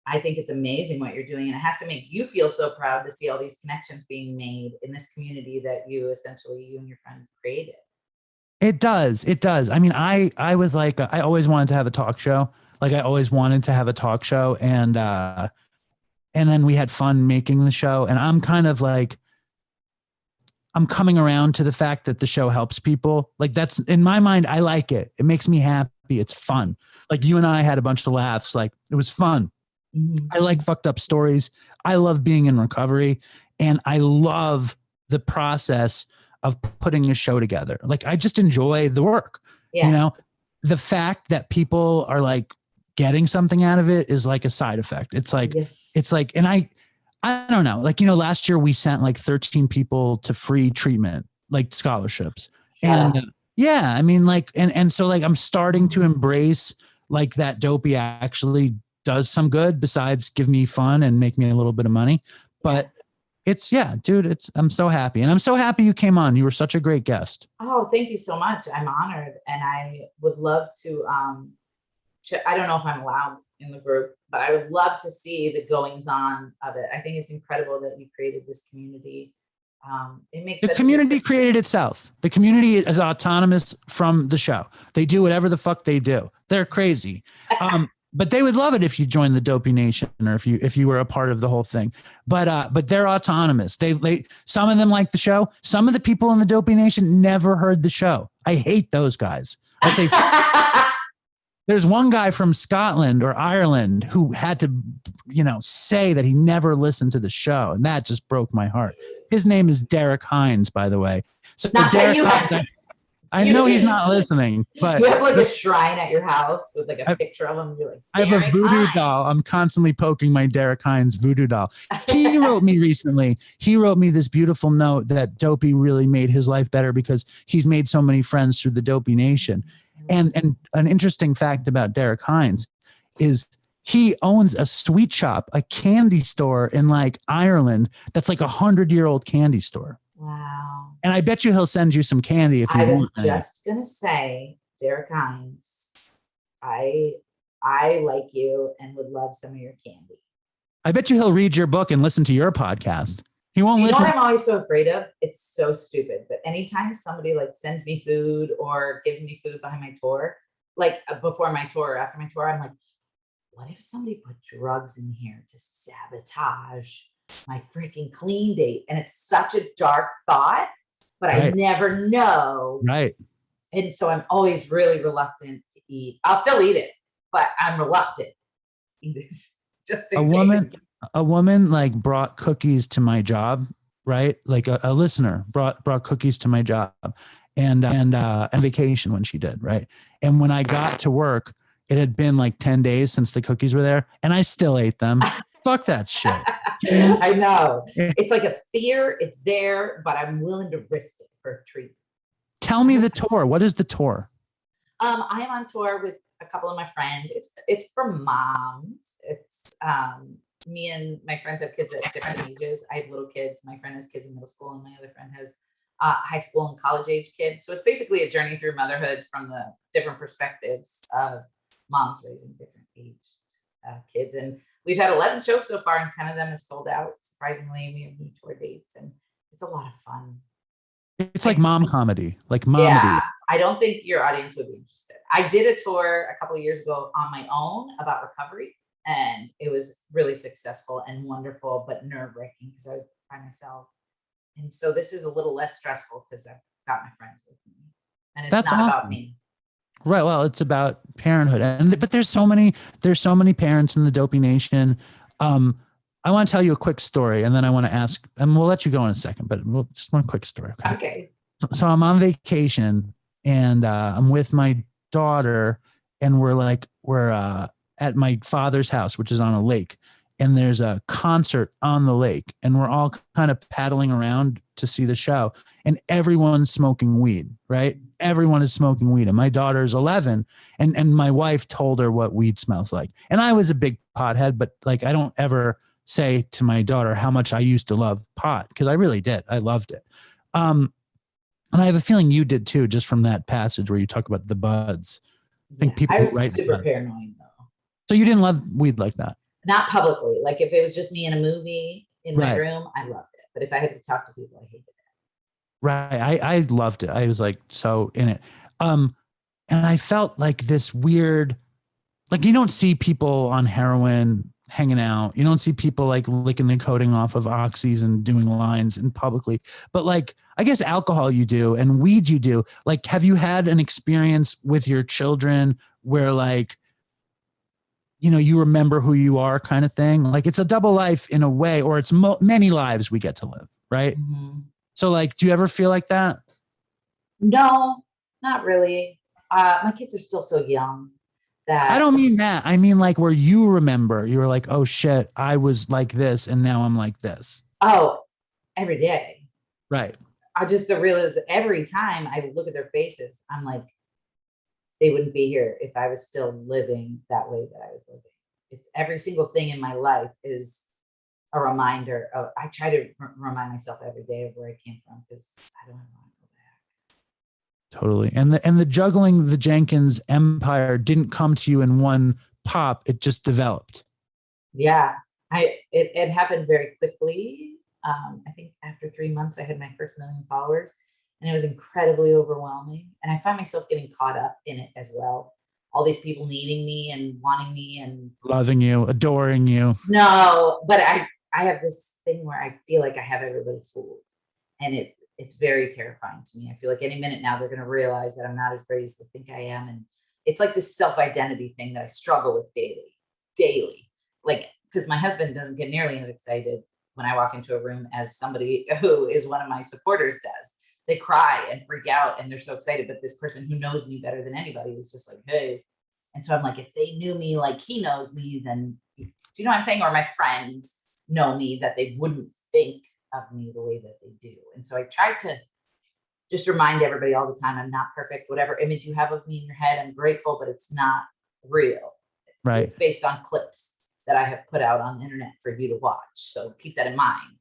I think it's amazing what you're doing, and it has to make you feel so proud to see all these connections being made in this community that you and your friend created. It does. It does. I mean, I was like, I always wanted to have a talk show. Like I always wanted to have a talk show. And then we had fun making the show. And I'm kind of like, I'm coming around to the fact that the show helps people. Like that's in my mind. I like it. It makes me happy. It's fun. Like you and I had a bunch of laughs. Like it was fun. Mm-hmm. I like fucked up stories. I love being in recovery, and I love the process of putting a show together. Like I just enjoy the work. Yeah. You know, the fact that people are like getting something out of it is like a side effect. It's like, it's like, and I don't know, like, you know, last year we sent like 13 people to free treatment, like scholarships. Yeah, I mean like, and so like, I'm starting to embrace like that Dopey actually does some good besides give me fun and make me a little bit of money. But it's, yeah, dude, I'm so happy. And I'm so happy you came on. You were such a great guest. Oh, thank you so much. I'm honored. And I would love to, I don't know if I'm allowed in the group, but I would love to see the goings on of it. I think it's incredible that you created this community. It makes the community created itself. The community is autonomous from the show. They do whatever the fuck they do. They're crazy. But they would love it if you joined the Dopey Nation, or if you were a part of the whole thing. But they're autonomous. They some of them like the show. Some of the people in the Dopey Nation never heard the show. I hate those guys. I say there's one guy from Scotland or Ireland who had to, you know, say that he never listened to the show, and that just broke my heart. His name is Derek Hines, by the way. So Derek. I know he's not listening, but you have like a shrine at your house with like a picture of him. You're like, I have a voodoo doll. I'm constantly poking my Derek Hines voodoo doll. He wrote me recently. He wrote me this beautiful note that Dopey really made his life better because he's made so many friends through the Dopey Nation. And an interesting fact about Derek Hines is he owns a sweet shop, a candy store in like Ireland. That's like 100-year-old candy store. Wow. And I bet you he'll send you some candy if you want. I was just going to say, Derek Hines, I like you and would love some of your candy. I bet you he'll read your book and listen to your podcast. He won't listen. You know what I'm always so afraid of? It's so stupid. But anytime somebody like sends me food or gives me food behind my tour, like before my tour or after my tour, I'm like, what if somebody put drugs in here to sabotage my freaking clean date? And it's such a dark thought, but I never know. Right. And so I'm always really reluctant to eat. I'll still eat it, but I'm reluctant to eat it. Just a woman like brought cookies to my job, right? Like a listener brought cookies to my job and vacation when she did, right? And when I got to work, it had been like 10 days since the cookies were there, and I still ate them. Fuck that shit. I know. It's like a fear. It's there, but I'm willing to risk it for a treat. Tell me the tour. What is the tour? I am on tour with a couple of my friends. It's for moms. It's me and my friends have kids at different ages. I have little kids. My friend has kids in middle school, and my other friend has high school and college age kids. So it's basically a journey through motherhood from the different perspectives of moms raising different aged kids. And we've had 11 shows so far, and 10 of them have sold out. Surprisingly, we have new tour dates, and it's a lot of fun. It's like mom comedy, like mom. Yeah, I don't think your audience would be interested. I did a tour a couple of years ago on my own about recovery, and it was really successful and wonderful, but nerve-wracking because I was by myself. And so this is a little less stressful because I've got my friends with me, and it's not about me. Right. Well, it's about parenthood, but there's so many parents in the Dopey Nation. I want to tell you a quick story, and then I want to ask, and we'll let you go in a second, but just one quick story. Okay. So I'm on vacation, and I'm with my daughter, and we're at my father's house, which is on a lake, and there's a concert on the lake, and we're all kind of paddling around to see the show, and everyone's smoking weed, right? Everyone is smoking weed. And my daughter's 11, and my wife told her what weed smells like. And I was a big pothead, but like, I don't ever say to my daughter how much I used to love pot, because I really did. I loved it. And I have a feeling you did too, just from that passage where you talk about the buds. I think people I was write super paranoid though. So you didn't love weed like that? Not publicly. Like if it was just me in a movie in my room, I loved it. But if I had to talk to people, I hated it. Right. I loved it. I was like so in it. And I felt like this weird, like you don't see people on heroin hanging out. You don't see people like licking the coating off of oxys and doing lines in publicly. But like, I guess alcohol you do and weed you do. Like, have you had an experience with your children where like, you know, you remember who you are kind of thing? Like it's a double life in a way, or it's many lives we get to live. Right. Mm-hmm. So like, do you ever feel like that? No, not really. My kids are still so young that I don't mean that. I mean like where you remember, you were like, oh shit, I was like this and now I'm like this. Oh, every day. Right. I just realize every time I look at their faces, I'm like, they wouldn't be here if I was still living that way that I was living. It's every single thing in my life is a reminder of, I try to remind myself every day of where I came from because I don't want to go back. Totally. And the juggling the Jenkins empire didn't come to you in one pop. It just developed. Yeah. It happened very quickly. I think after 3 months, I had my first 1 million followers and it was incredibly overwhelming. And I find myself getting caught up in it as well. All these people needing me and wanting me and loving you, adoring you. No, but I have this thing where I feel like I have everybody fooled and it's very terrifying to me. I feel like any minute now they're going to realize that I'm not as great as they think I am. And it's like this self-identity thing that I struggle with daily. Like, because my husband doesn't get nearly as excited when I walk into a room as somebody who is one of my supporters does. They cry and freak out and they're so excited. But this person who knows me better than anybody is just like, hey. And so I'm like, if they knew me like he knows me, then do you know what I'm saying? Or my friends know me, that they wouldn't think of me the way that they do. And so I tried to just remind everybody all the time, I'm not perfect. Whatever image you have of me in your head, I'm grateful, but it's not real. Right. It's based on clips that I have put out on the internet for you to watch. So keep that in mind.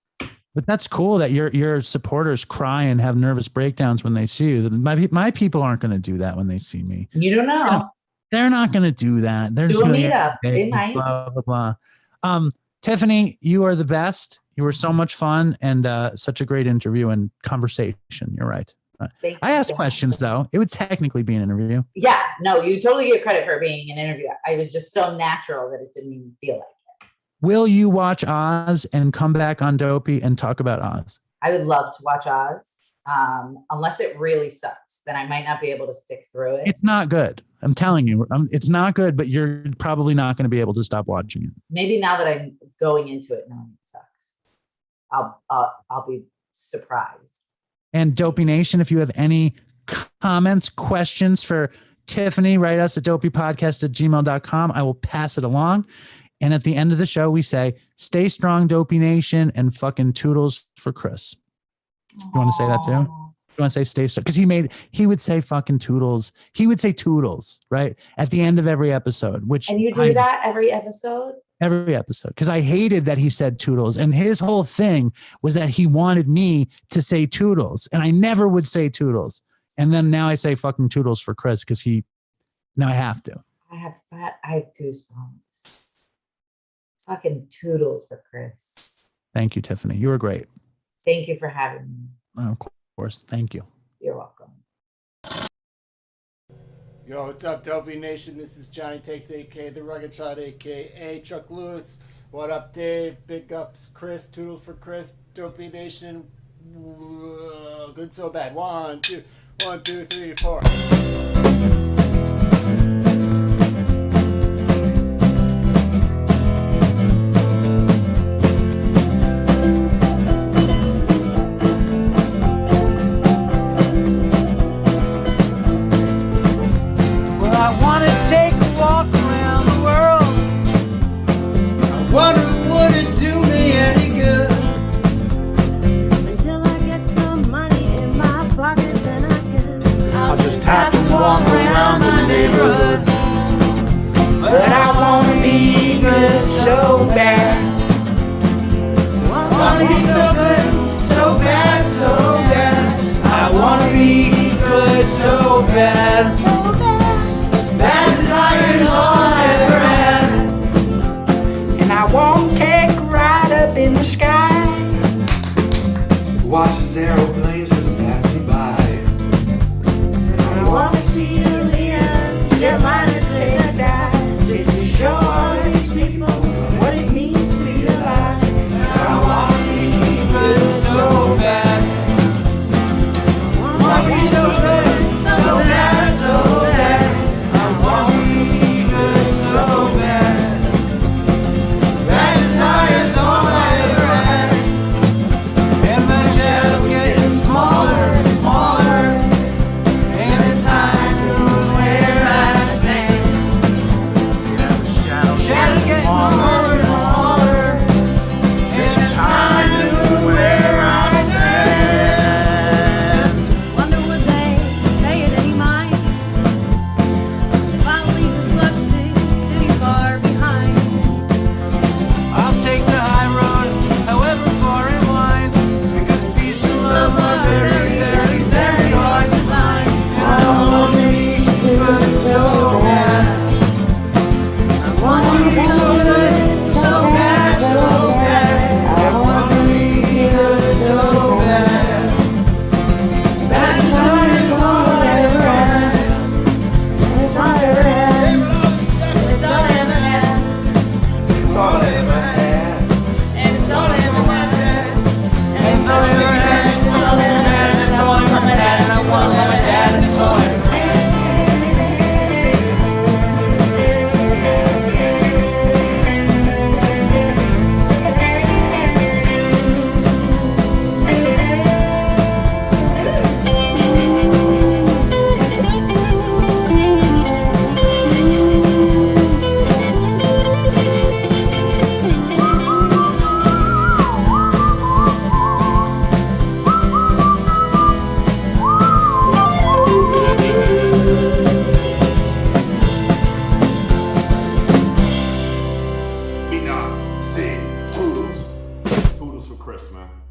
But that's cool that your supporters cry and have nervous breakdowns when they see you. My people aren't going to do that when they see me. You don't know. They're not going to do that. They're just do a going meetup. They might. Blah, blah, blah. Tiffany, you are the best. You were so much fun and such a great interview and conversation. You're right. I asked questions though. It would technically be an interview. Yeah, no, you totally get credit for being an interview. I was just so natural that it didn't even feel like it. Will you watch Oz and come back on Dopey and talk about Oz? I would love to watch Oz. Unless it really sucks, then I might not be able to stick through it. It's not good. I'm telling you, it's not good, but you're probably not going to be able to stop watching it. Maybe now that I'm going into it knowing it sucks, I'll be surprised. And Dopey Nation, if you have any comments, questions for Tiffany, write us at dopeypodcast@gmail.com. I will pass it along. And at the end of the show, we say, stay strong, Dopey Nation, and fucking toodles for Chris. You want to say that too? You want to say stay strong? Because he would say fucking toodles. He would say toodles, right? At the end of every episode, and you do that every episode? Every episode. Because I hated that he said toodles. And his whole thing was that he wanted me to say toodles. And I never would say toodles. And then now I say fucking toodles for Chris because now I have to. I have goosebumps. Fucking toodles for Chris. Thank you, Tiffany. You were great. Thank you for having me. Oh, of course. Thank you. You're welcome. Yo, what's up, Dopey Nation? This is Johnny Takes AK, the Rugged Shot, aka Chuck Lewis. What up, Dave? Big ups, Chris. Toodles for Chris. Dopey Nation. Good so bad. 1, 2, 1, 2, 3, 4. Have to walk around this neighborhood, but I wanna be good so bad. Wanna be so good, so bad, so bad. I wanna be good so bad, so bad. Chris, man.